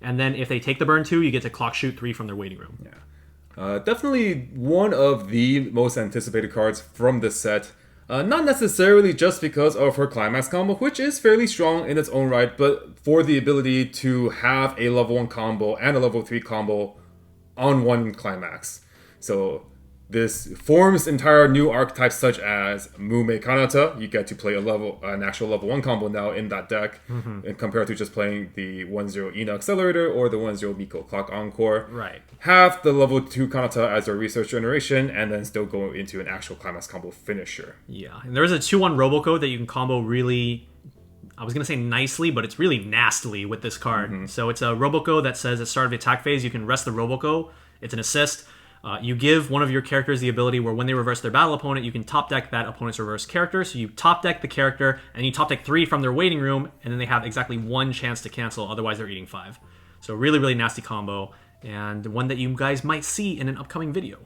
and then if they take the burn 2, you get to clock shoot 3 from their waiting room. Yeah. Definitely one of the most anticipated cards from this set. Not necessarily just because of her Climax combo, which is fairly strong in its own right, but for the ability to have a level 1 combo and a level 3 combo on one Climax. So this forms entire new archetypes such as Mume Kanata. You get to play an actual level 1 combo now in that deck, and compared to just playing the 1-0 Ina Accelerator or the 1-0 Miko Clock Encore. Right. Have the level 2 Kanata as a research generation, and then still go into an actual Climax combo finisher. Yeah, and there's a 2-1 Robocode that you can combo really, I was going to say nicely, but it's really nastily with this card. So it's a Roboco that says at the start of the attack phase, you can rest the Roboco. It's an assist. You give one of your characters the ability where when they reverse their battle opponent, you can top deck that opponent's reverse character. So you top deck the character, and you top deck 3 from their waiting room, and then they have exactly 1 chance to cancel, otherwise they're eating 5. So really, really nasty combo, and one that you guys might see in an upcoming video.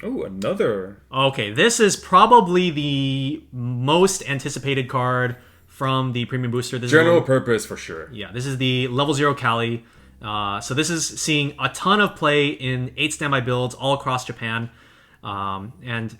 Oh, another. Okay, this is probably the most anticipated card from the Premium Booster. This General is purpose for sure. Yeah, this is the Level 0 Kali. So this is seeing a ton of play in 8 standby builds all across Japan. And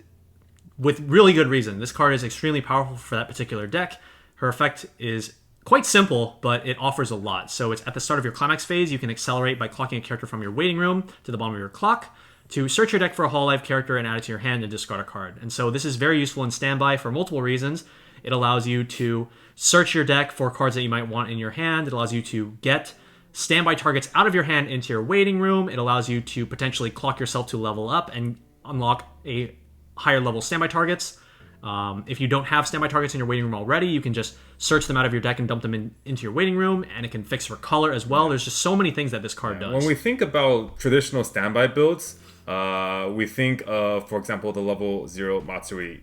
with really good reason. This card is extremely powerful for that particular deck. Her effect is quite simple, but it offers a lot. So it's at the start of your climax phase, you can accelerate by clocking a character from your waiting room to the bottom of your clock to search your deck for a Hololive character and add it to your hand and discard a card. And so this is very useful in standby for multiple reasons. It allows you to search your deck for cards that you might want in your hand. It allows you to get standby targets out of your hand into your waiting room. It allows you to potentially clock yourself to level up and unlock a higher level standby targets. If you don't have standby targets in your waiting room already, you can just search them out of your deck and dump them into your waiting room, and it can fix for color as well. There's just so many things that this card does. When we think about traditional standby builds, we think of, for example, the level 0 Matsuri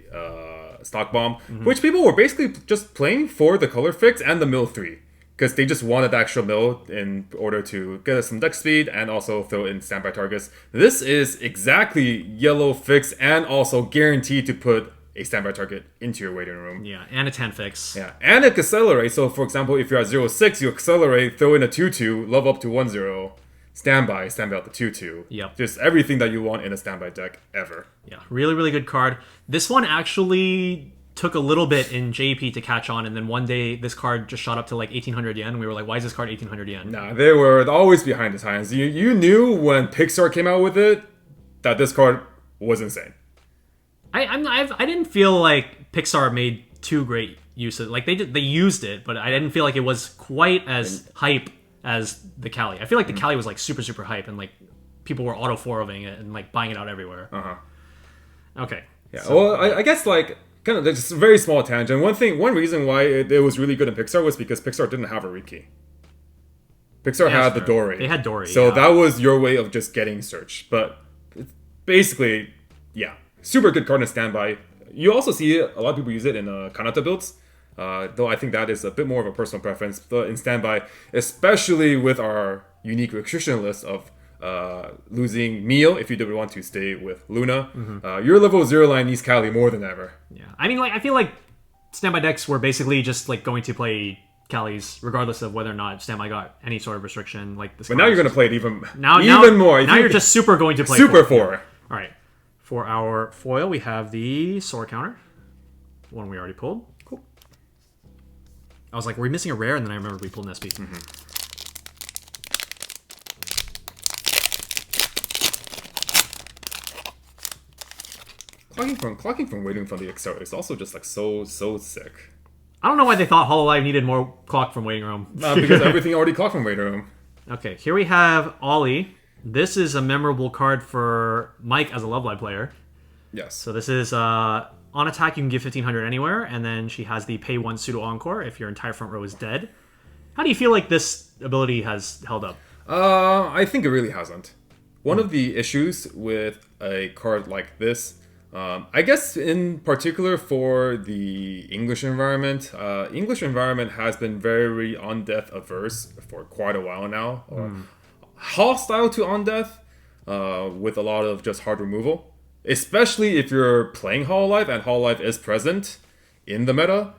stock bomb, which people were basically just playing for the color fix and the mill 3. Because they just wanted the extra mill in order to get us some deck speed and also throw in standby targets. This is exactly yellow fix and also guaranteed to put a standby target into your waiting room. Yeah, and a 10 fix. Yeah, and it accelerates. So, for example, if you're at 0-6, you accelerate, throw in a 2-2, level up to 1-0, standby out the 2-2. Yep. Just everything that you want in a standby deck ever. Yeah, really, really good card. This one actually took a little bit in JP to catch on, and then one day this card just shot up to like 1,800 yen, and we were like, why is this card 1,800 yen? Nah, they were always behind the times. You knew when Pixar came out with it that this card was insane. I didn't feel like Pixar made too great use of it. Like they used it, but I didn't feel like it was quite as hype as the Kali. I feel like the Kali was like super, super hype, and like people were auto 4-oving it and like buying it out everywhere. Okay. Yeah. So, well, I guess like kind of just a very small tangent. One reason why it was really good in Pixar was because Pixar didn't have a Riki. Pixar had the Dory. They had Dory. So that was your way of just getting search. But basically, yeah, super good card in standby. You also see a lot of people use it in Kanata builds. Though I think that is a bit more of a personal preference. But in standby, especially with our unique restriction list of losing Mio if you did want to stay with Luna, your level 0 line needs Kali more than ever. Yeah, I mean, like I feel like standby decks were basically just like going to play Kalis regardless of whether or not standby got any sort of restriction. Like this. But now you're going to play it even more. Now you're just super going to play Super 4. All right, for our foil we have the Sora counter, one we already pulled. Cool. I was like, were we missing a rare? And then I remembered we pulled an SP. Clocking from waiting from the accelerator is also just like so sick. I don't know why they thought Hololive needed more clock from waiting room. Because everything already clocked from waiting room. Okay, here we have Ollie. This is a memorable card for Mike as a Love Live player. Yes. So this is on attack you can give 1,500 anywhere, and then she has the pay 1 pseudo encore if your entire front row is dead. How do you feel like this ability has held up? I think it really hasn't. One of the issues with a card like this, I guess in particular for the English environment has been very on-death averse for quite a while now. Hostile to on-death, with a lot of just hard removal. Especially if you're playing Hololive and Hololive is present in the meta.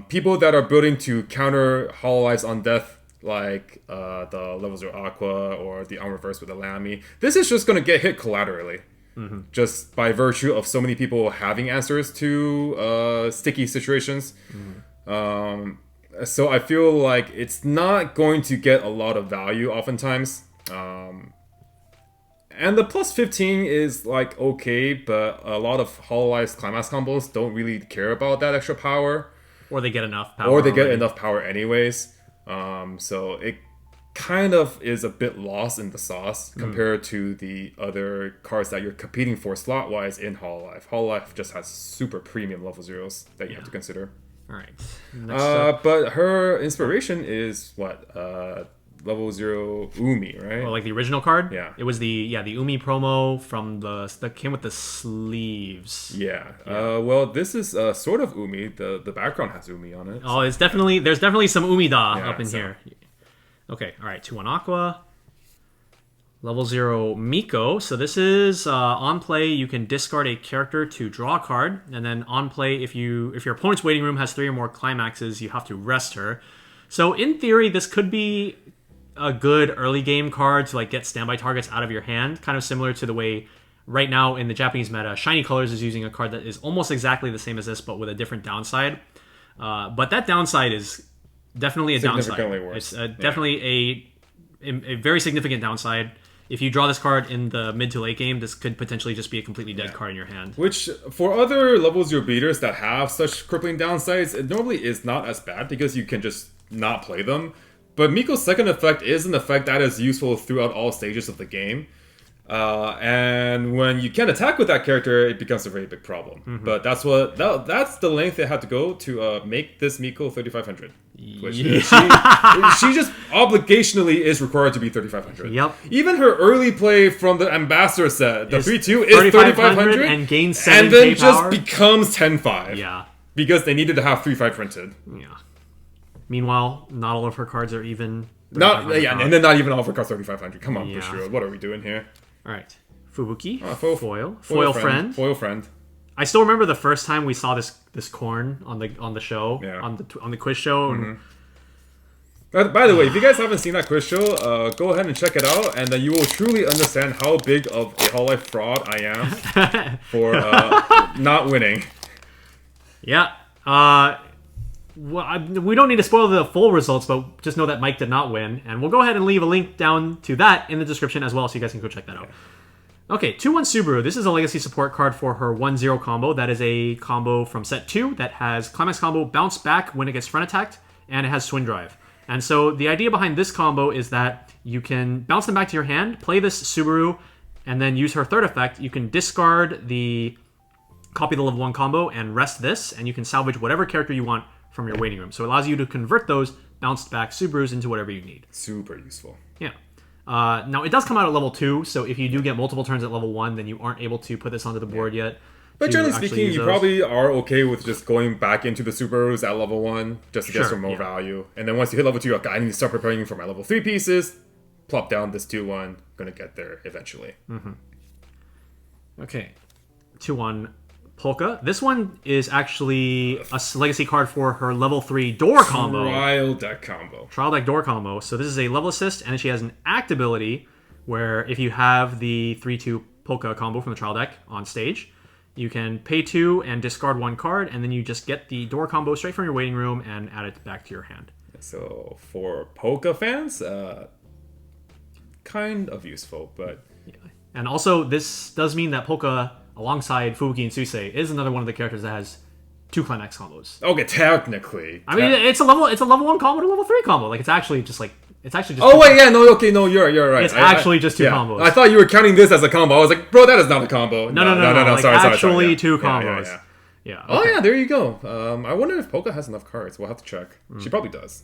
People that are building to counter Hololive's on-death, like the level 0 Aqua or the on-reverse with the Lamy, this is just going to get hit collaterally. Just by virtue of so many people having answers to sticky situations. So I feel like it's not going to get a lot of value oftentimes. And the plus 15 is like okay, but a lot of Hololive's climax combos don't really care about that extra power. Or they get enough power. Enough power anyways. So it kind of is a bit lost in the sauce compared to the other cards that you're competing for slot-wise in Hololive. Hololive just has super premium level 0s that you have to consider. All right. But her inspiration is what? Level 0 Umi, right? Well, like the original card? Yeah. It was the Umi promo from that came with the sleeves. Yeah. Well, this is sort of Umi. The background has Umi on it. Oh, there's definitely some Umi-da up in here. Okay, all right, 2-1 Aqua. Level 0 Miko. So this is on play, you can discard a character to draw a card, and then on play, if your opponent's waiting room has 3 or more climaxes, you have to rest her. So in theory, this could be a good early game card to like get standby targets out of your hand, kind of similar to the way right now in the Japanese meta, Shiny Colors is using a card that is almost exactly the same as this, but with a different downside. But that downside is definitely a downside. Worse. It's definitely a very significant downside. If you draw this card in the mid to late game, this could potentially just be a completely dead card in your hand. Which, for other level 0 beaters that have such crippling downsides, it normally is not as bad because you can just not play them. But Miko's second effect is an effect that is useful throughout all stages of the game. And when you can't attack with that character, it becomes a very big problem. But that's the length they had to go to make this Miko 3500. Which she just obligationally is required to be 3500. Yep. Even her early play from the Ambassador set, the 3-2 is 3500 and gains 7 and then power. Just becomes 10-5. Yeah. Because they needed to have 3-5 printed. Yeah. Meanwhile, not all of her cards are even. And then not even all of her cards 3500. Come on, Bushiro, what are we doing here? All right. Fubuki. Foil friend. Foil friend. I still remember the first time we saw this corn on the show, on the quiz show. By the way, if you guys haven't seen that quiz show, go ahead and check it out, and then you will truly understand how big of a Hololive fraud I am for not winning. Yeah. We don't need to spoil the full results, but just know that Mike did not win, and we'll go ahead and leave a link down to that in the description as well, so you guys can go check that out. Okay, 2-1 Subaru. This is a legacy support card for her 1-0 combo. That is a combo from set 2 that has Climax combo, bounce back when it gets friend attacked, and it has Twin Drive. And so the idea behind this combo is that you can bounce them back to your hand, play this Subaru, and then use her third effect. You can discard the copy the level 1 combo and rest this, and you can salvage whatever character you want from your waiting room. So it allows you to convert those bounced back Subarus into whatever you need. Super useful. Yeah. Now, it does come out at level 2, so if you do get multiple turns at level 1, then you aren't able to put this onto the board yet. But generally speaking, you probably are okay with just going back into the Subarus at level 1 just to get some more value. And then once you hit level 2, you're like, I need to start preparing for my level 3 pieces. Plop down this 2-1. Gonna get there eventually. Okay. 2-1 Polka. This one is actually a legacy card for her level 3 door combo. Trial deck combo. Trial deck door combo. So this is a level assist, and she has an act ability where if you have the 3-2 Polka combo from the trial deck on stage, you can pay 2 and discard 1 card, and then you just get the door combo straight from your waiting room and add it back to your hand. So for Polka fans, kind of useful, but... Yeah. And also, this does mean that Polka, alongside Fubuki and Susei, is another one of the characters that has 2 climax combos. Okay, technically. I mean, it's a level 1 combo to level 3 combo. Like, it's actually just like... Oh wait, yeah, no, okay, no, you're right. It's actually just 2 combos. I thought you were counting this as a combo. I was like, bro, that is not a combo. No. Like, sorry. 2 combos. Yeah. Oh yeah, there you go. I wonder if Polka has enough cards. We'll have to check. She probably does.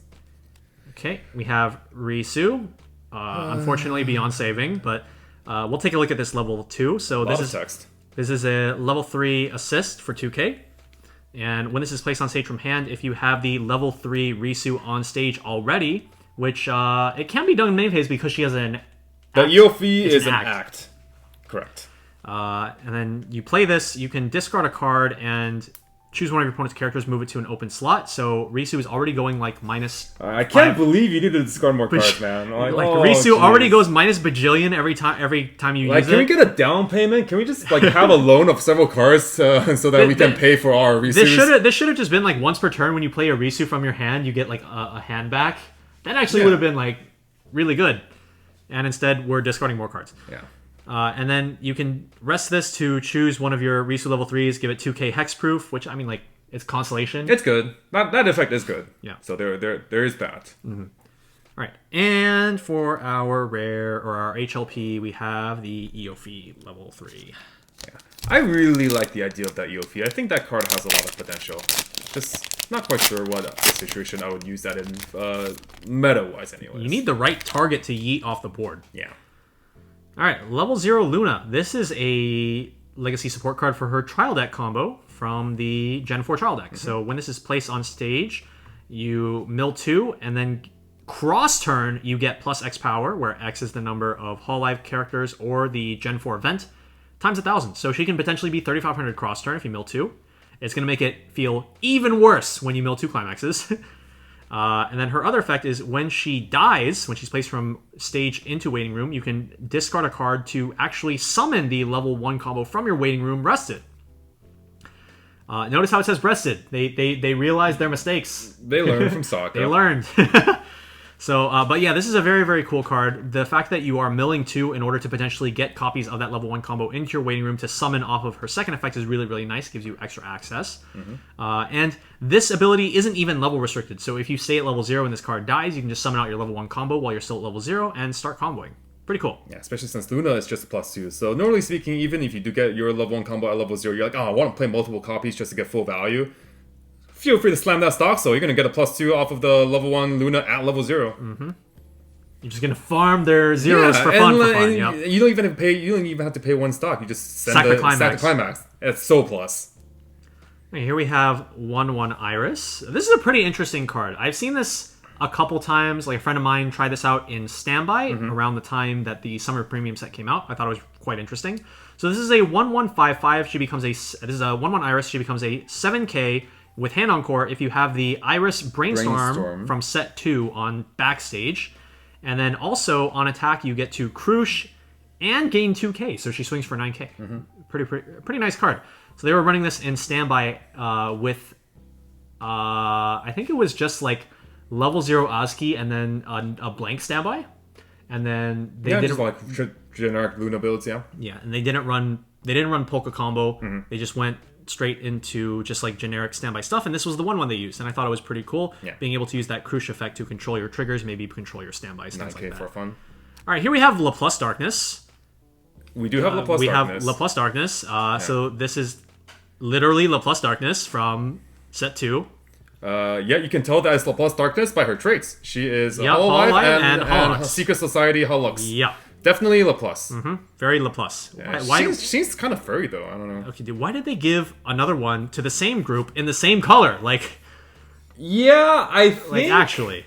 Okay, we have Risu. Unfortunately, beyond saving, but we'll take a look at this level 2. So this is a level 3 assist for 2k. And when this is placed on stage from hand, if you have the level 3 Risu on stage already, which it can be done in many ways because she has an The EOFI is an act. Correct. And then you play this, you can discard a card and choose one of your opponent's characters, move it to an open slot. So Risu is already going like minus... I can't believe you need to discard more cards, man. Risu already goes minus bajillion every time you use it. Can we get a down payment? Can we just have a loan of several cards so that we can pay for our Risus? This should have just been like once per turn when you play a Risu from your hand, you get like a hand back. That actually would have been like really good. And instead, we're discarding more cards. Yeah. And then you can rest this to choose one of your Risu level 3s, give it 2k hexproof, which, I mean, like, it's Constellation. It's good. That effect is good. Yeah. So there is that. Mm-hmm. All right. And for our rare, or our HLP, we have the EOFI level 3. Yeah. I really like the idea of that EOFI. I think that card has a lot of potential. Just not quite sure what situation I would use that in, meta-wise anyways. You need the right target to yeet off the board. Yeah. All right, level 0 Luna. This is a legacy support card for her trial deck combo from the Gen 4 trial deck. Mm-hmm. So when this is placed on stage, you mill 2 and then Cross turn, you get plus X power, where X is the number of Hololive characters or the Gen 4 event, times 1,000. So she can potentially be 3,500 cross turn if you mill 2. It's going to make it feel even worse when you mill 2 climaxes. And then her other effect is when she dies, when she's placed from stage into waiting room, you can discard a card to actually summon the level 1 combo from your waiting room rested. Notice how it says rested. They realized their mistakes. They learned from Sokka. They learned. So, but yeah, this is a very, very cool card. The fact that you are milling 2 in order to potentially get copies of that level 1 combo into your waiting room to summon off of her second effect is really, really nice. Gives you extra access. And this ability isn't even level restricted. So if you stay at level 0 and this card dies, you can just summon out your level 1 combo while you're still at level 0 and start comboing. Pretty cool. Yeah, especially since Luna is just a +2. So normally speaking, even if you do get your level 1 combo at level 0, you're like, oh, I want to play multiple copies just to get full value. Feel free to slam that stock, so you're going to get a +2 off of the level 1 Luna at level 0. You're just going to farm their zeros for fun. Yep. You don't even have to pay 1 stock. You just send Sack the climax. It's so plus. Okay, here we have 1/1 Iris. This is a pretty interesting card. I've seen this a couple times. Like a friend of mine tried this out in Standby around the time that the Summer Premium set came out. I thought it was quite interesting. So this is a 1/1/5/5. This is a 1/1 Iris. She becomes a 7k with Hand Encore if you have the Iris Brainstorm from set 2 on backstage. And then also on attack, you get to Crush and gain 2k. So she swings for 9k. Pretty nice card. So they were running this in Standby with, I think it was just like level 0 Asuki and then a blank Standby. And then they didn't just like generic Luna builds, Yeah, and they didn't run Polka Combo. They just went straight into just like generic Standby stuff, and this was the one they used, and I thought it was pretty cool. Being able to use that Crush effect to control your triggers, maybe control your standbys, things like that. For fun. All right, here we have Laplace Darkness. We do have Laplace Darkness. We have Laplace Darkness. So this is literally Laplace Darkness from set 2. You can tell that it's Laplace Darkness by her traits. She is Hololive and Secret Society Hololux. Yeah. Definitely Laplace. Very Laplace. Yeah, why she's kind of furry, though. I don't know. Okay, dude, why did they give another one to the same group in the same color? Like, yeah, I think... actually.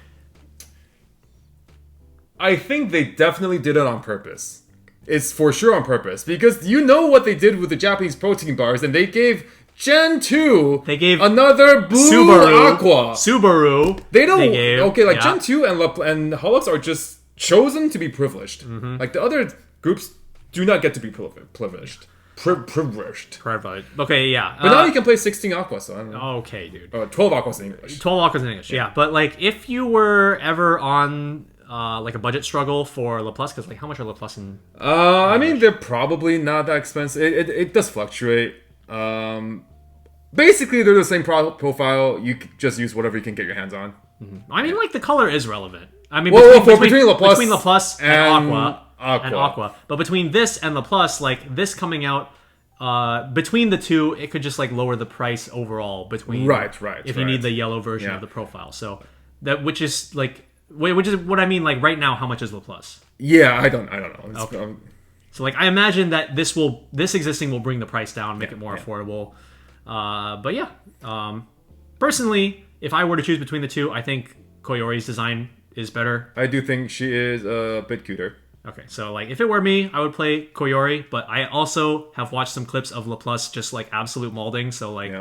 I think they definitely did it on purpose. It's for sure on purpose. Because you know what they did with the Japanese protein bars, and they gave Gen 2 another blue aqua. Subaru. They don't... Gen 2 and Hololux are just chosen to be privileged. Like the other groups do not get to be privileged. Privileged. Okay, yeah. But now you can play 16 aqua, so I don't know. Okay, dude. 12 aquas in English. 12 aquas in English, yeah. But like, if you were ever on like a budget struggle for Laplace, because like, how much are Laplace in? I mean, they're probably not that expensive. It does fluctuate. Basically, they're the same profile. You just use whatever you can get your hands on. I mean, like the color is relevant. I mean, between Laplace and Aqua. But between this and Laplace, like this coming out, between the two, it could just like lower the price overall between. Right. If you need the yellow version of the profile, so which is what I mean. Like right now, how much is Laplace? Yeah, I don't know. Okay. So like, I imagine that this existing will bring the price down, make it more affordable. But yeah, personally, if I were to choose between the two, I think Koyori's design is better. I do think she is a bit cuter. Okay, so like if it were me, I would play Koyori, but I also have watched some clips of Laplace just like absolute molding, so like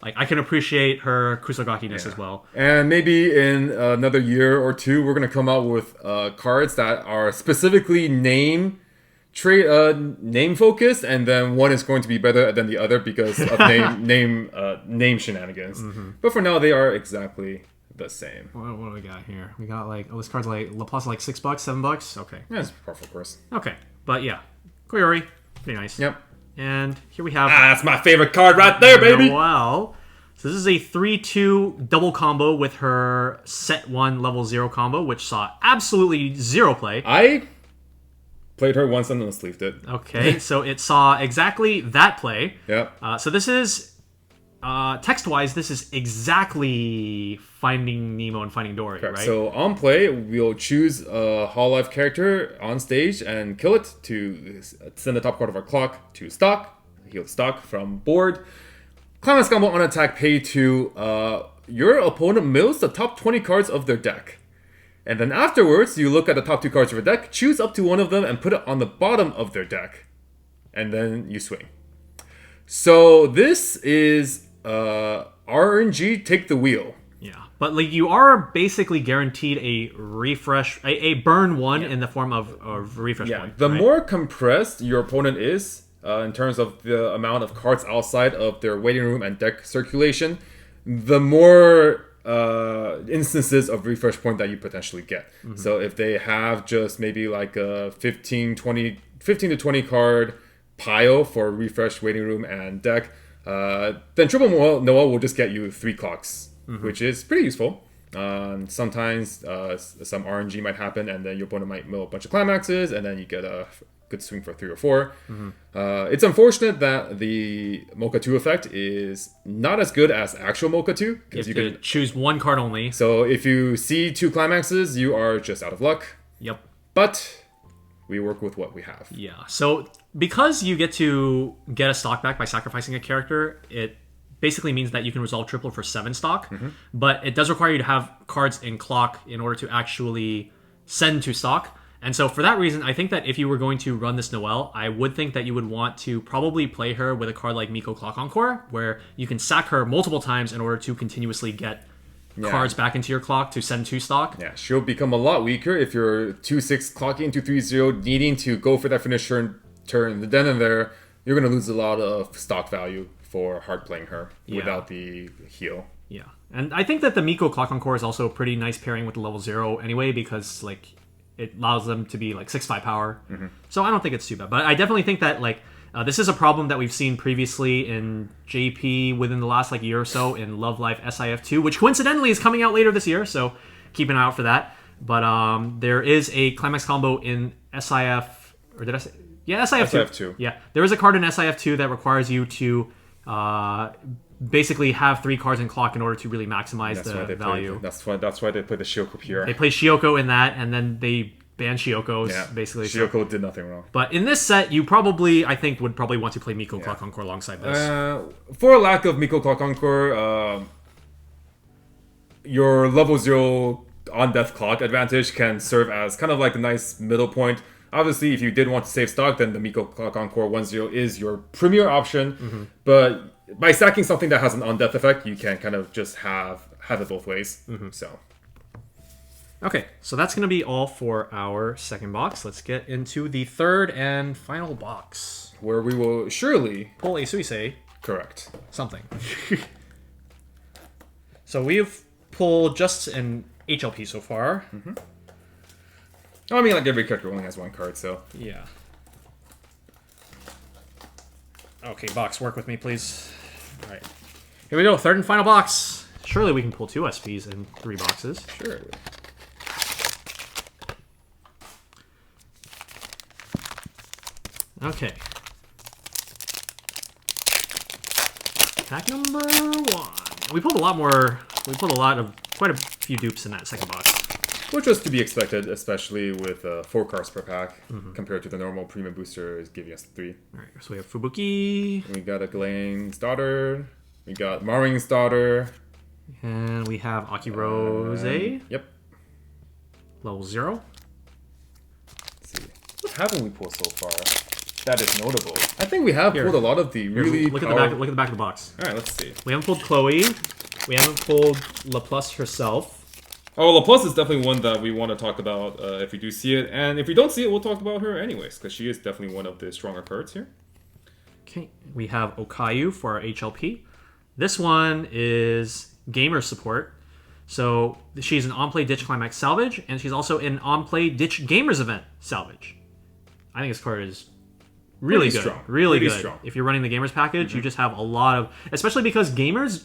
I can appreciate her Kusogaki-ness as well. And maybe in another year or two, we're gonna come out with cards that are specifically name focused, and then one is going to be better than the other because of name shenanigans. But for now, they are exactly the same. What do we got here? We got like this card's like Laplace like $6, $7. Okay. Yeah, it's powerful, of course. Okay, but yeah, Koyori, pretty nice. Yep. And here we have. That's my favorite card right there, baby. Wow. So this is a 3/2 double combo with her set 1 level 0 combo, which saw absolutely zero play. I played her once and then sleeved it. Okay, so it saw exactly that play. Yep. So this is, text-wise, this is exactly Finding Nemo and Finding Dory, Correct. right? So on play, we'll choose a Hololive character on stage and kill it to send the top card of our clock to stock, heal stock from board. Climax combo on attack, pay to your opponent mills the top 20 cards of their deck. And then afterwards, you look at the top 2 cards of your deck, choose up to one of them, and put it on the bottom of their deck. And then you swing. So this is RNG take the wheel. Yeah, but like you are basically guaranteed a refresh, a burn 1 in the form of a refresh point. The more compressed your opponent is in terms of the amount of cards outside of their waiting room and deck circulation, the more instances of refresh point that you potentially get. So if they have just maybe like a 15 to 20 card pile for refresh waiting room and deck, then Triple Noah will just get you 3 clocks, which is pretty useful. Sometimes some RNG might happen, and then your opponent might mill a bunch of climaxes, and then you get a good swing for 3 or 4. It's unfortunate that the Mocha 2 effect is not as good as actual Mocha 2, because you can choose 1 card only. So if you see 2 climaxes, you are just out of luck. Yep. But we work with what we have. Yeah. So because you get to get a stock back by sacrificing a character, it basically means that you can resolve triple for 7 stock. But it does require you to have cards in clock in order to actually send to stock. And so for that reason, I think that if you were going to run this Noelle, I would think that you would want to probably play her with a card like Miko Clock Encore, where you can sack her multiple times in order to continuously get cards back into your clock to send to stock. Yeah, she'll become a lot weaker if you're 2-6 clocking into 3-0, needing to go for that finish turn. Then and there, you're going to lose a lot of stock value for hard playing her without the heal. Yeah, and I think that the Miko Clock Encore is also a pretty nice pairing with the level 0 anyway, because like it allows them to be like 6/5 power. So I don't think it's too bad. But I definitely think that like this is a problem that we've seen previously in JP within the last like year or so in Love Life SIF2, which coincidentally is coming out later this year, so keep an eye out for that. But there is a climax combo in SIF, or did I say? Yeah, SIF2. Yeah, there is a card in SIF2 that requires you to basically have 3 cards in clock in order to really maximize the value. That's why they put the Shioko here. They play Shioko in that, and then they ban Shiokos, basically. Shioko did nothing wrong. But in this set, you probably, I think, would probably want to play Miko Clock Encore alongside this. For a lack of Miko Clock Encore, your level 0 on death clock advantage can serve as kind of like a nice middle point. Obviously, if you did want to save stock, then the Miko Clock Encore 1-0 is your premier option. But by stacking something that has an on-death effect, you can kind of just have it both ways. So, okay, so that's going to be all for our second box. Let's get into the third and final box, where we will surely pull a Suisei. Correct. Something. So we've pulled just an HLP so far. I mean, like every character only has 1 card, so yeah. Okay, box, work with me, please. All right, here we go. Third and final box. Surely we can pull 2 SPs in 3 boxes. Sure. Okay. Pack number 1. We pulled a lot more. We pulled quite a few dupes in that second box. Which was to be expected, especially with 4 cards per pack, compared to the normal premium booster is giving us 3. All right, so we have Fubuki. We got a Galane's Daughter. We got Maring's Daughter. And we have Aki Rose. Yep. Level 0. Let's see. What haven't we pulled so far? That is notable. I think we have pulled a lot of the really look at the back. Look at the back of the box. All right, let's see. We haven't pulled Chloe. We haven't pulled LaPlus herself. Oh, LaPlus is definitely one that we want to talk about if we do see it. And if we don't see it, we'll talk about her anyways, because she is definitely one of the stronger cards here. Okay, we have Okayu for our HLP. This one is gamer support. So she's an on-play Ditch Climax Salvage, and she's also an on-play Ditch Gamers Event Salvage. I think this card is really good. Strong. Really pretty good. Strong. If you're running the Gamers package, you just have a lot of... Especially because Gamers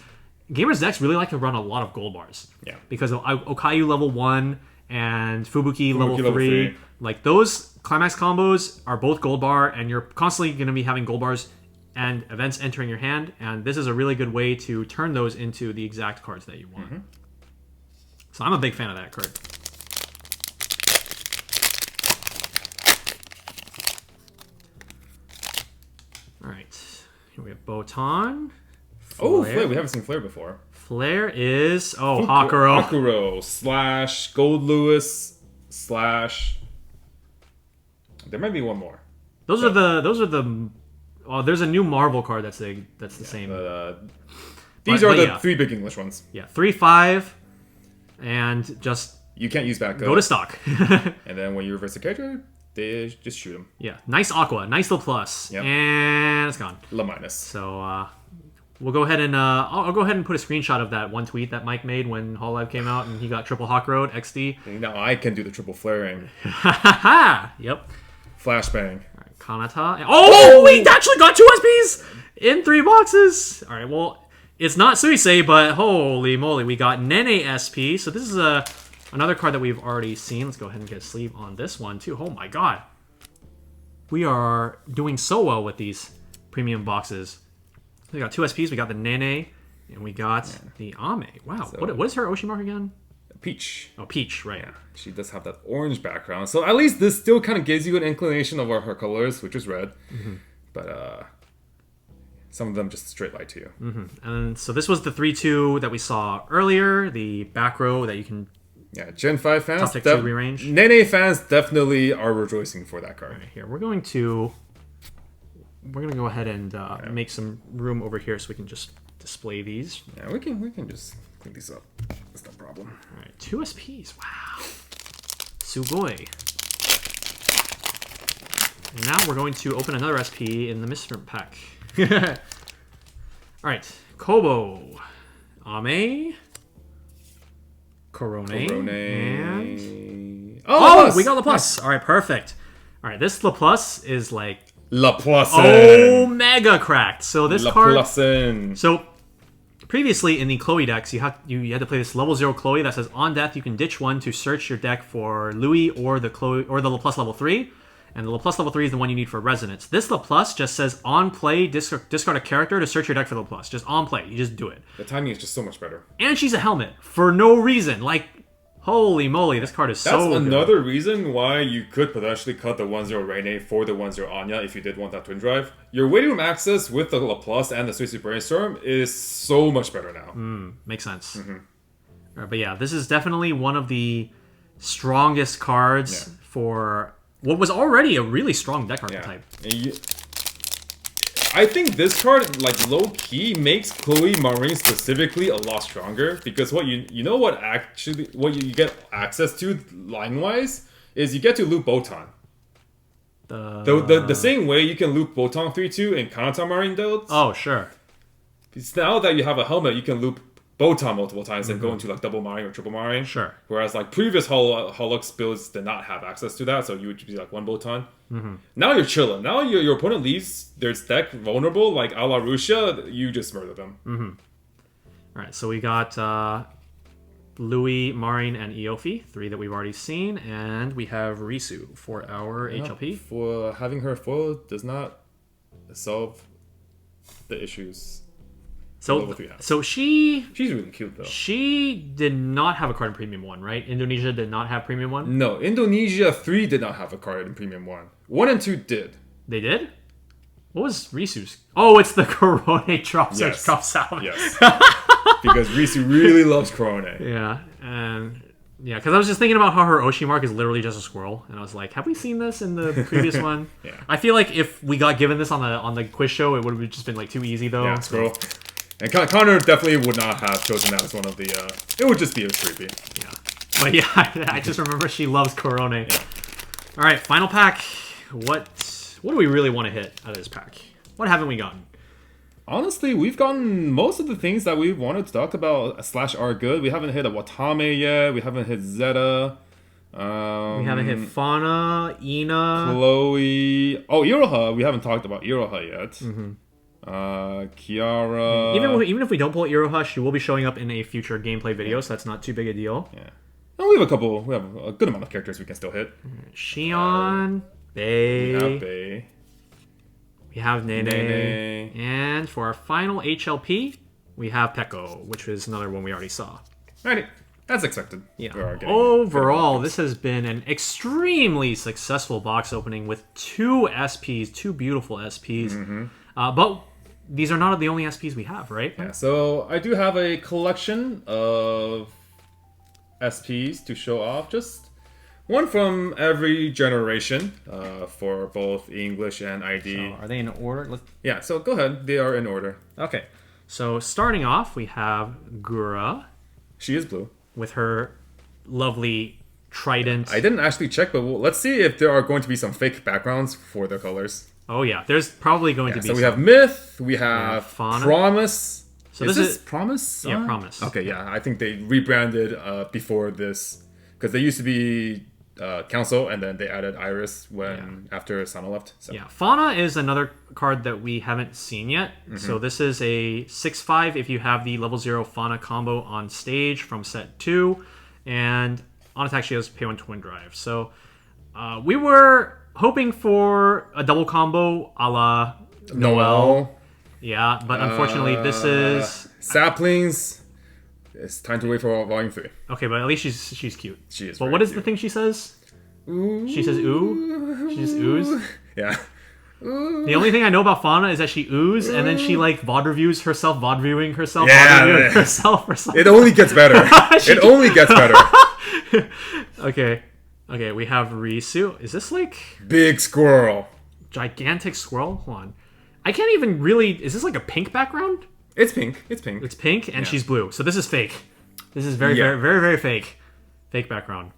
decks really like to run a lot of gold bars. Yeah. Because of Okayu level 1 and Fubuki level 3. Like, those Climax combos are both gold bar, and you're constantly going to be having gold bars and events entering your hand, and this is a really good way to turn those into the exact cards that you want. So I'm a big fan of that card. All right. Here we have Botan. Oh, Flare. We haven't seen Flare before. Flare is Hakuro. Hakuro slash Gold Lewis slash. There might be one more. Those are the. Oh, there's a new Marvel card that's the same. These are the 3 big English ones. Yeah, 3/5, and just you can't use back. Go to stock. And then when you reverse the character, they just shoot them. Yeah, nice Aqua, nice little plus, and it's gone. La minus. So we'll go ahead and I'll go ahead and put a screenshot of that one tweet that Mike made when Hololive came out and he got triple Hawk Road XD. Now I can do the triple flaring. Yep. Flashbang. All right, Kanata. Oh, we actually got 2 SPs in 3 boxes. All right, well, it's not Suisei, but holy moly, we got Nene SP. So this is another card that we've already seen. Let's go ahead and get a sleeve on this one too. Oh my god. We are doing so well with these premium boxes. We got 2 SPs, we got the Nene, and we got the Ame. Wow, so, what is her Oshi mark again? Peach. Oh, Peach, right. Yeah, she does have that orange background. So at least this still kind of gives you an inclination of what her color is, which is red. But some of them just straight light to you. And so this was the 3-2 that we saw earlier, the back row that you can... Yeah, Gen 5 fans... Top deck 2 rearrange. Nene fans definitely are rejoicing for that card. Right here, we're going to go ahead and make some room over here so we can just display these. Yeah, we can just clean these up. That's no problem. All right, 2 SPs. Wow. Sugoi. And now we're going to open another SP in the Misfit pack. All right, Kobo, Ame, Corone, and... Oh, we got Laplace. All right, perfect. All right, this Laplace is like... Laplace. Oh, mega cracked. So this card... So previously in the Chloe decks, you had to play this level 0 Chloe that says on death you can ditch 1 to search your deck for Louis or the Chloe or the Laplace level 3. And the Laplace level 3 is the one you need for Resonance. This Laplace just says on play, discard a character to search your deck for Laplace. Just on play. You just do it. The timing is just so much better. And she's a helmet for no reason. Like, holy moly, this card is so good. That's another reason why you could potentially cut the 1-0 Reine for the 1-0 Anya if you did want that twin drive. Your waiting room access with the Laplace and the Suicide Brainstorm is so much better now. Makes sense. Right, but yeah, this is definitely one of the strongest cards for... what was already a really strong deck archetype. I think this card, like low-key, makes Chloe Marine specifically a lot stronger because what you get access to line-wise is you get to loop Botan. The same way you can loop Botan 3-2 in Kanata Marine builds. Oh, sure. Because now that you have a helmet, you can loop Botan multiple times and go into like double Marine or triple Marine. Sure. Whereas like previous Holux builds did not have access to that, so you would be like one Botan. Now you're chilling. Now your opponent leaves their deck vulnerable, like a la Russia, you just murder them. Alright, so we got Louis, Marine, and Eofi, 3 that we've already seen, and we have Risu for our HLP. For having her foil does not solve the issues. So she's really cute though. She did not have a card in Premium 1, right? Indonesia did not have Premium 1? No, Indonesia 3 did not have a card in Premium 1. 1 and 2 did. They did? What was Risu's? Oh, it's the Corone drop search drops out. Yes. Because Risu really loves Corone. Yeah, and yeah, because I was just thinking about how her Oshi mark is literally just a squirrel, and I was like, have we seen this in the previous one? Yeah. I feel like if we got given this on the quiz show, it would have just been like too easy though. Yeah, squirrel. And Connor definitely would not have chosen that as one of the... it would just be creepy. Yeah. But yeah, I just remember she loves Corone. Yeah. Alright, final pack. What do we really want to hit out of this pack? What haven't we gotten? Honestly, we've gotten most of the things that we wanted to talk about / are good. We haven't hit a Watame yet. We haven't hit Zeta. We haven't hit Fauna, Ina. Chloe. Oh, Iroha. We haven't talked about Iroha yet. Kiara. Even if we don't pull Iroha, she will be showing up in a future gameplay video, so that's not too big a deal. Yeah. No, we have a good amount of characters we can still hit. Shion, Bei. We have Bei. We have Nene. And for our final HLP, we have Peko, which is another one we already saw. Alrighty. That's expected. Yeah. Overall, this has been an extremely successful box opening with 2 SPs, 2 beautiful SPs. But these are not the only SPs we have, right? Yeah, so I do have a collection of SPs to show off. Just one from every generation for both English and ID. So are they in order? Yeah, so go ahead. They are in order. Okay. So starting off, we have Gura. She is blue. With her lovely trident. I didn't actually check, but let's see if there are going to be some fake backgrounds for their colors. Oh yeah, there's probably going to be So we have Myth, we have Fauna. Promise. So is this this Promise? Yeah, Promise. Okay, yeah, I think they rebranded before this. Because they used to be Council, and then they added Iris after Sana left. So. Yeah, Fauna is another card that we haven't seen yet. So this is a 6/5 if you have the level 0 Fauna combo on stage from set 2. And on attack she has pay 1 Twin Drive. So we were hoping for a double combo a la Noelle. Yeah, but unfortunately this is... Saplings. It's time to wait for Volume 3. Okay, but at least she's cute. She is. But what is the thing she says? Ooh. She says ooh? She just oohs? Yeah. Ooh. The only thing I know about Fauna is that she oohs, and then she like VOD reviews herself, VOD viewing herself, yeah, VOD reviewing herself or something. It only gets better. It only gets better. Okay, we have Risu. Is this like... Big squirrel. Gigantic squirrel? Hold on. I can't even really... Is this like a pink background? It's pink. It's pink. It's pink, and she's blue. So this is fake. This is very, very, very, very fake. Fake background.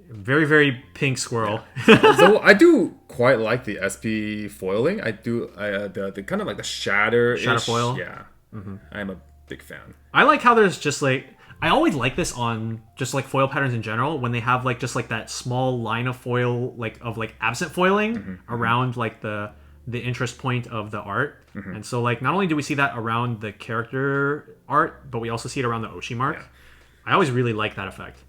Very, very pink squirrel. Yeah. So I do quite like the SP foiling. I do the kind of like the shatter foil. Yeah, I'm a big fan. I like how there's just like... I always like this on just like foil patterns in general when they have like just like that small line of foil like absent foiling around like the interest point of the art. And so like not only do we see that around the character art, but we also see it around the Oshi mark. Yeah. I always really like that effect.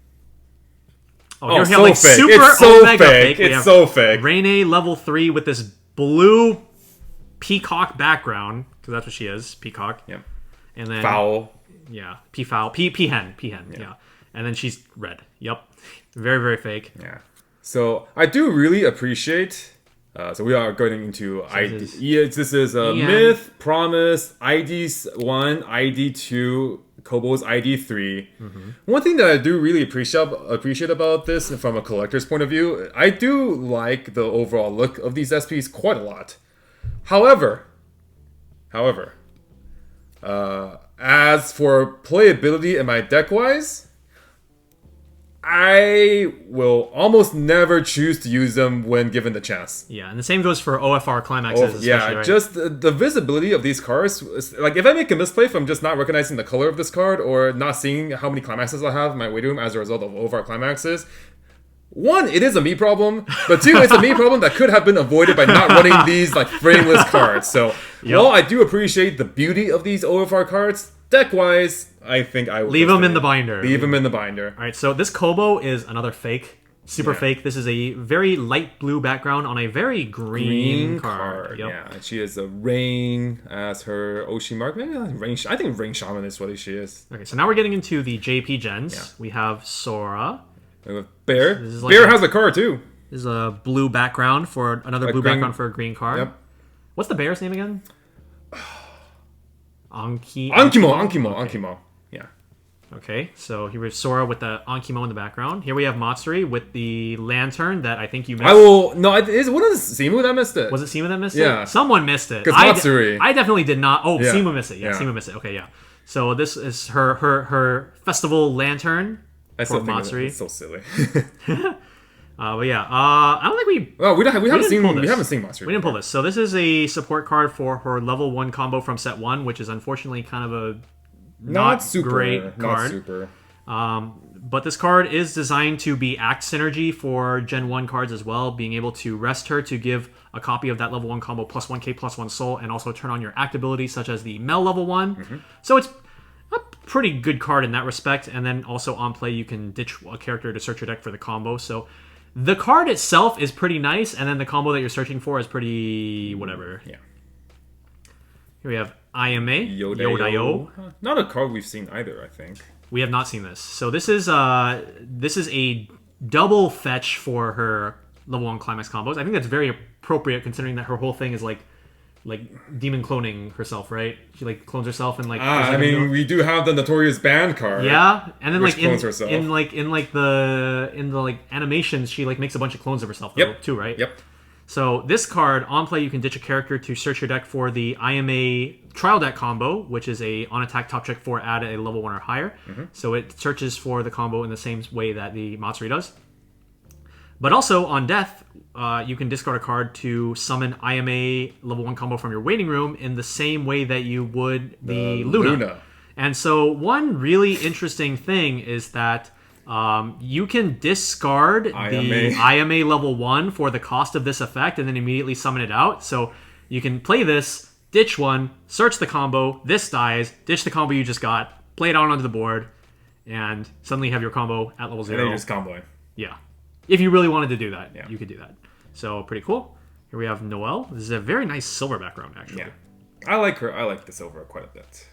Oh, so like fake. Super it's so Omega fake. It's so fake. Rene level 3 with this blue peacock background, because that's what she is, peacock. Yep. And then fowl. Yeah, peafowl, peahen. Yeah. And then she's red. Yep. Very, very fake. Yeah. So I do really appreciate. So we are going into ID. This is Myth, Promise, ID1, ID2, Kobo's ID3. One thing that I do really appreciate about this from a collector's point of view, I do like the overall look of these SPs quite a lot. However, as for playability in my deck-wise, I will almost never choose to use them when given the chance. Yeah, and the same goes for OFR climaxes. Yeah, right? Just the visibility of these cards. Like, if I make a misplay from just not recognizing the color of this card or not seeing how many climaxes I have in my waiting room as a result of OFR climaxes, one, it is a me problem, but two, it's a me problem that could have been avoided by not running these like frameless cards. So while I do appreciate the beauty of these OFR cards, deck-wise, I think I would leave them in the binder. Leave them in the binder. All right, so this Kobo is another fake, super fake. This is a very light blue background on a very green card. Yep. Yeah, and she is a Rain as her Oshi mark. Maybe Rain. I think Rain Shaman is what she is. Okay, so now we're getting into the JP gens. Yeah. We have Sora. Bear. Bear has a card too. This is a blue background for another blue background for a green card. Yep. What's the bear's name again? Ankimo. Yeah. Okay, so here we have Sora with the Ankimo in the background. Here we have Matsuri with the lantern that I think you missed. What is Simu that missed it? Was it Simu that missed it? Yeah. Someone missed it. Because Matsuri. I definitely did not. Oh, yeah. Simu missed it. Yeah, Simu missed it. Okay, yeah. So this is her festival lantern for Matsuri. It's so silly. But yeah, I don't think we. Well, we haven't seen Matsuri. We didn't pull this. So this is a support card for her level 1 combo from set 1, which is unfortunately kind of a not super great card. Not super. But this card is designed to be act synergy for Gen 1 cards as well, being able to rest her to give a copy of that level 1 combo plus 1k plus 1 soul, and also turn on your act abilities such as the Mel level 1. So it's a pretty good card in that respect, and then also on play you can ditch a character to search your deck for the combo. So the card itself is pretty nice, and then the combo that you're searching for is pretty whatever. Yeah. Here we have IMA, Yodayo. Not a card we've seen either, I think. We have not seen this. So this is a double fetch for her level 1 climax combos. I think that's very appropriate considering that her whole thing is like demon cloning herself, right? She like clones herself and like. I mean, we do have the notorious band card. Yeah, and then like clones herself. in the animations, she like makes a bunch of clones of herself though, too, right? Yep. So this card, on play, you can ditch a character to search your deck for the IMA Trial Deck combo, which is a on attack top check 4 add a level 1 or higher. So it searches for the combo in the same way that the Matsuri does. But also, on death, you can discard a card to summon IMA level 1 combo from your waiting room in the same way that you would the Luna. And so one really interesting thing is that you can discard the IMA level 1 for the cost of this effect and then immediately summon it out. So you can play this, ditch one, search the combo, this dies, ditch the combo you just got, play it out onto the board, and suddenly you have your combo at level 0. And then you're just comboing. Yeah. If you really wanted to do that, you could do that. So pretty cool. Here we have Noelle. This is a very nice silver background, actually. Yeah. I like her. I like the silver quite a bit.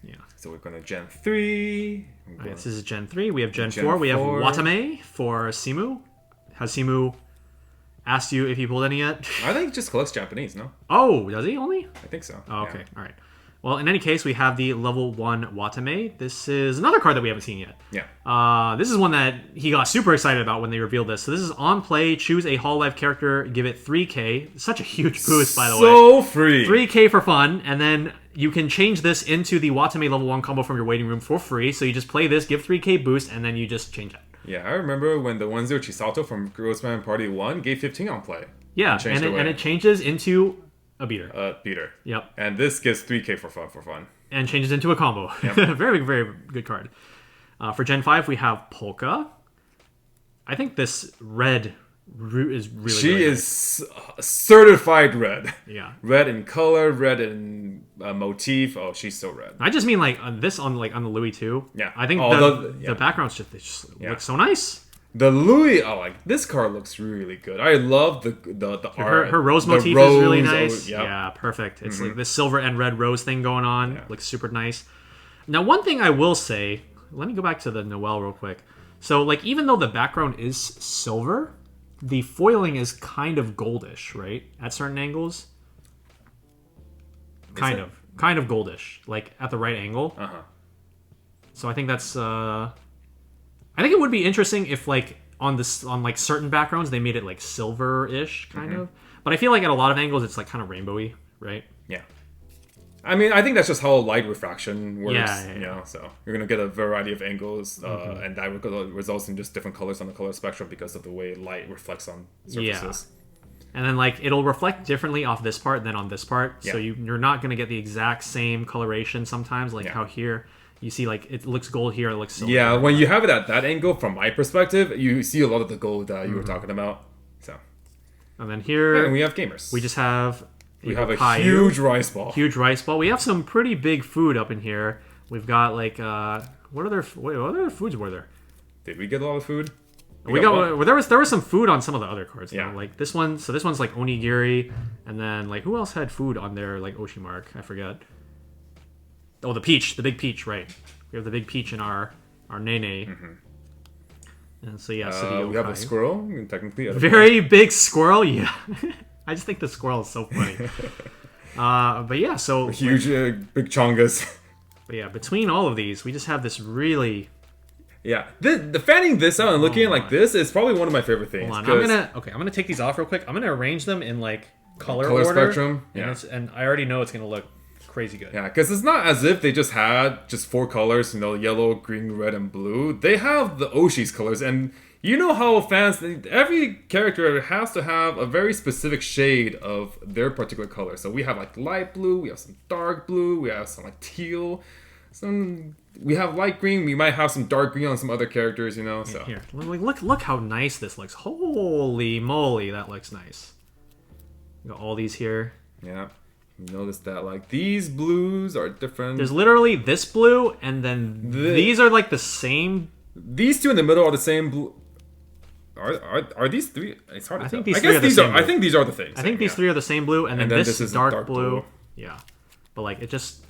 Yeah. So we're going to Gen 3. Alright, this is Gen 3. We have Gen 4. We have Watame for Simu. Has Simu asked you if you pulled any yet? I think he just collects Japanese, no? Oh, does he only? I think so. Oh, okay. All right. Well, in any case, we have the level 1 Watame. This is another card that we haven't seen yet. Yeah. This is one that he got super excited about when they revealed this. So this is on play. Choose a Hololive character. Give it 3k. Such a huge boost, by the way. So free. 3k for fun. And then you can change this into the Watame level 1 combo from your waiting room for free. So you just play this, give 3k boost, and then you just change it. Yeah, I remember when the 1-0 Chisato from Grossman Party 1 gave 15 on play. Yeah, and it changes into a beater. Beater. Yep. And this gives 3k for fun. And changes into a combo. Yep. Very, very good card. For Gen 5, we have Polka. I think this red is really She really is certified red. Yeah. Red in color, red in motif. Oh, she's so red. I just mean like on the Louis too. Yeah. I think the the backgrounds just look so nice. The Louis, this card looks really good. I love the art. Her rose motif is really nice. Yep. Yeah, perfect. It's like this silver and red rose thing going on. Yeah. Looks super nice. Now, one thing I will say, let me go back to the Noelle real quick. So, like, even though the background is silver, the foiling is kind of goldish, right? At certain angles. Kind of goldish, like at the right angle. So I think that's I think it would be interesting if like on like certain backgrounds they made it like silver-ish kind of. But I feel like at a lot of angles it's like kind of rainbowy, right? Yeah. I mean, I think that's just how light refraction works. Yeah. You know, so you're gonna get a variety of angles, and that results in just different colors on the color spectrum because of the way light reflects on surfaces. Yeah. And then like it'll reflect differently off this part than on this part, so you're not gonna get the exact same coloration sometimes. Like how here you see like it looks gold here, it looks silver. Yeah, when you have it at that angle, from my perspective, you see a lot of the gold that you were talking about. So, and then here, and we have gamers. We just have. We have a huge rice ball. Huge rice ball. We have some pretty big food up in here. We've got like what other foods were there? Did we get a lot of food? There was some food on some of the other cards. Yeah. Though. Like this one. So this one's like onigiri, and then like who else had food on their like oshi mark? I forget. Oh, the peach, the big peach, right? We have the big peach in our nene. And so yeah, we have a squirrel, technically. Very big squirrel, yeah. I just think the squirrel is so funny. But yeah, so huge, big chongas. But yeah, between all of these, we just have this really. Yeah, the fanning this out and looking at it like this is probably one of my favorite things. Hold on, I'm gonna take these off real quick. I'm gonna arrange them in like color order, spectrum. Yeah, and I already know it's gonna look crazy good. Yeah, because it's not as if they just had just 4 colors, yellow, green, red, and blue. They have the Oshi's colors, and you know how fans, every character has to have a very specific shade of their particular color. So we have like light blue, we have some dark blue, we have some like teal, we have light green, we might have some dark green on some other characters, So here, look how nice this looks. Holy moly, that looks nice. We got all these here. Yeah. You notice that like these blues are different. There's literally this blue, and then these are like the same. These two in the middle are the same blue. Are these three? It's hard to tell. I think these are the things. I think these 3 are the same blue, and then this is dark blue. Yeah, but like it just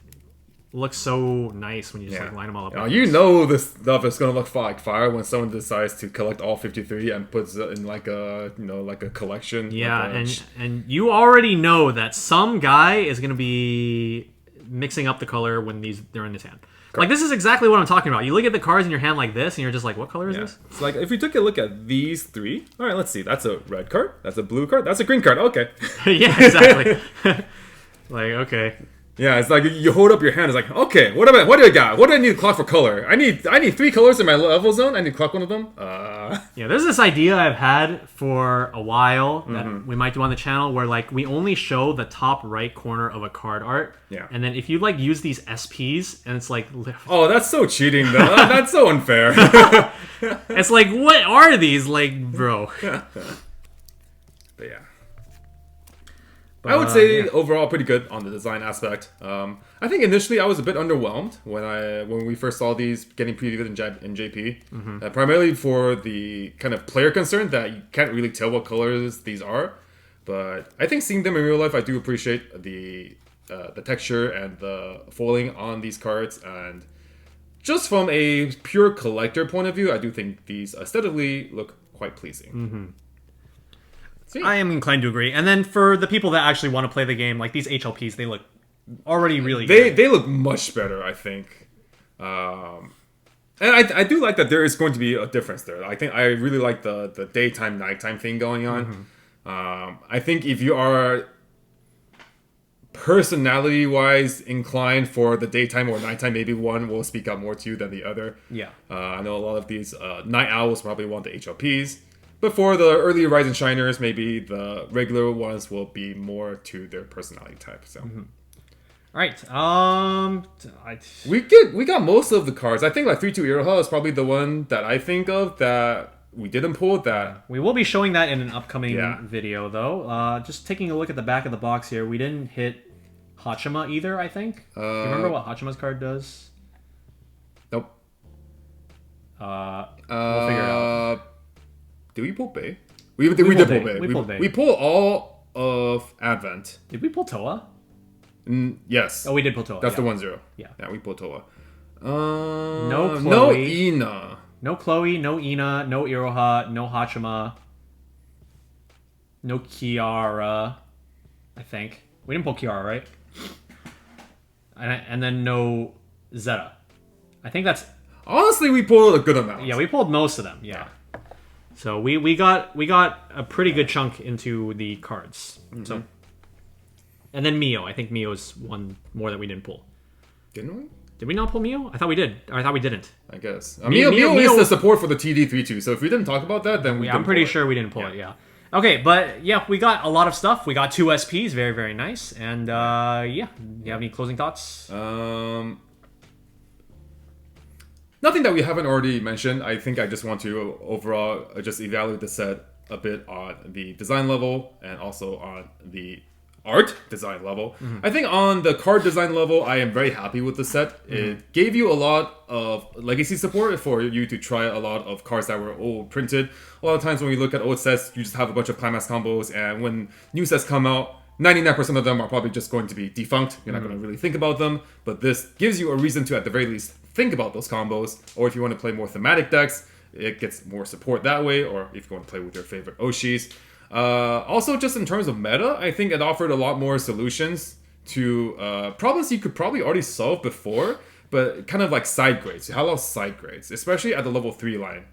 looks so nice when you just Yeah. like line them all up. You know this stuff is gonna look like fire when someone decides to collect all 53 and puts it in like a like a collection. Yeah, like and you already know that some guy is gonna be mixing up the color when they're in his hand. Like this is exactly what I'm talking about. You look at the cards in your hand like this, and you're just like, "What color is this?" It's like if you took a look at these 3. All right, let's see. That's a red card. That's a blue card. That's a green card. Okay. Yeah, exactly. Like okay. Yeah, it's like you hold up your hand. It's like, okay, what do I got? What do I need to clock for color? I need 3 colors in my level zone. I need to clock one of them. Yeah, there's this idea I've had for a while that we might do on the channel where like we only show the top right corner of a card art. Yeah. And then if you like use these SPs and it's like Oh, that's so cheating though. That's so unfair. it's like what are these like, bro? But yeah. I would say overall pretty good on the design aspect. I think initially I was a bit underwhelmed when we first saw these getting previewed in JP, primarily for the kind of player concern that you can't really tell what colors these are. But I think seeing them in real life, I do appreciate the texture and the foiling on these cards, and just from a pure collector point of view, I do think these aesthetically look quite pleasing. I am inclined to agree. And then for the people that actually want to play the game, like these HLPs, they look already really good. They look much better, I think. And I do like that there is going to be a difference there. I think I really like the daytime, nighttime thing going on. I think if you are personality-wise inclined for the daytime or nighttime, maybe one will speak out more to you than the other. Yeah. I know a lot of these night owls probably want the HLPs. But for the early rising shiners, maybe the regular ones will be more to their personality type. So, All right. we got most of the cards. I think like 3-2 Iroha is probably the one that I think of that we didn't pull. That we will be showing that in an upcoming video, though. Just taking a look at the back of the box here, we didn't hit Hachima either. I think. Do you remember what Hachima's card does? Nope. We'll figure it out. Did we pull Bay? We did pull Bay. We pulled Bay. We pulled all of Advent. Did we pull Toa? Yes. Oh, we did pull Toa. That's the 1-0. Yeah. Yeah, we pulled Toa. No Chloe. No Ina. No Chloe, no Ina, no Iroha, no Hachima, no Kiara, I think. We didn't pull Kiara, right? And then no Zeta. I think that's... Honestly, we pulled a good amount. Yeah, we pulled most of them, yeah. So we got a pretty good chunk into the cards. So, and then Mio. I think Mio's one more that we didn't pull. Didn't we? Did we not pull Mio? I thought we did. Or I thought we didn't. I guess. Mio is the support for the TD32, so if we didn't talk about that, then we I'm pretty sure we didn't pull it, yeah. Okay, but yeah, we got a lot of stuff. We got 2 SPs, very, very nice. And yeah, you have any closing thoughts? Nothing that we haven't already mentioned. I think I just want to overall just evaluate the set a bit on the design level and also on the art design level. I think on the card design level, I am very happy with the set. It gave you a lot of legacy support for you to try a lot of cards that were old printed. A lot of times when you look at old sets, you just have a bunch of climax combos, and when new sets come out, 99% of them are probably just going to be defunct. You're not going to really think about them, but this gives you a reason to, at the very least, think about those combos. Or if you want to play more thematic decks, it gets more support that way, or if you want to play with your favorite Oshis. Also, just in terms of meta, I think it offered a lot more solutions to problems you could probably already solve before, but kind of like side grades. You have a lot of side grades, especially at the level 3 line.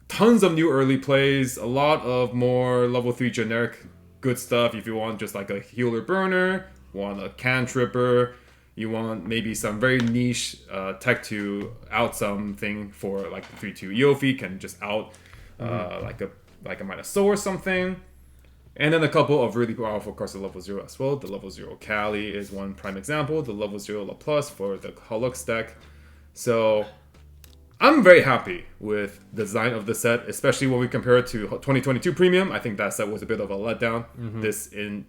Tons of new early plays, a lot of more level 3 generic good stuff. If you want just like a healer burner, want a cantripper, you want maybe some very niche tech to out something for like the 3-2 Yofi can just out like a Might of Soul or something. And then a couple of really powerful cards at level 0 as well. The level 0 Kali is one prime example. The level 0 La Plus for the Hololive deck. So I'm very happy with the design of the set, especially when we compare it to 2022 Premium. I think that set was a bit of a letdown. This, in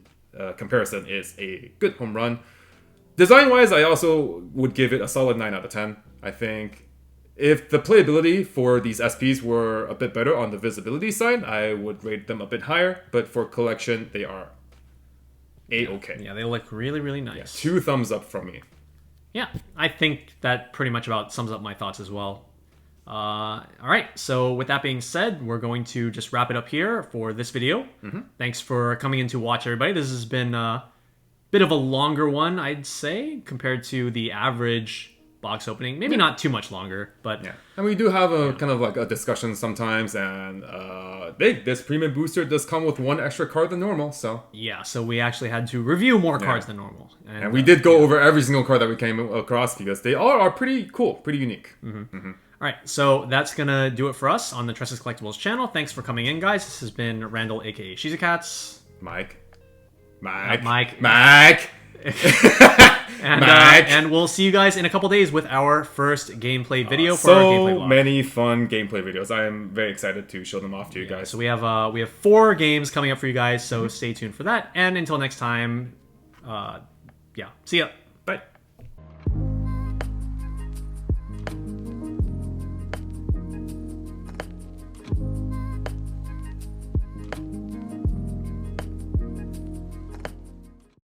comparison, is a good home run. Design-wise, I also would give it a solid 9 out of 10. I think if the playability for these SPs were a bit better on the visibility side, I would rate them a bit higher. But for collection, they are A-okay. Yeah, they look really, really nice. 2 thumbs up from me. Yeah, I think that pretty much about sums up my thoughts as well. All right, so with that being said, we're going to just wrap it up here for this video. Thanks for coming in to watch, everybody. This has been a bit of a longer one, I'd say, compared to the average box opening. Maybe not too much longer, but... Yeah, and we do have a kind of like a discussion sometimes, and this premium booster does come with one extra card than normal, so... Yeah, so we actually had to review more cards than normal. And we did go over every single card that we came across, because they all are pretty cool, pretty unique. All right, so that's going to do it for us on the Tressa's Collectibles channel. Thanks for coming in, guys. This has been Randall, a.k.a. Shizukats. Mike. And we'll see you guys in a couple days with our first gameplay video for our gameplay vlog. Many fun gameplay videos. I am very excited to show them off to you guys. So we have 4 games coming up for you guys, so stay tuned for that. And until next time, see ya. Bye.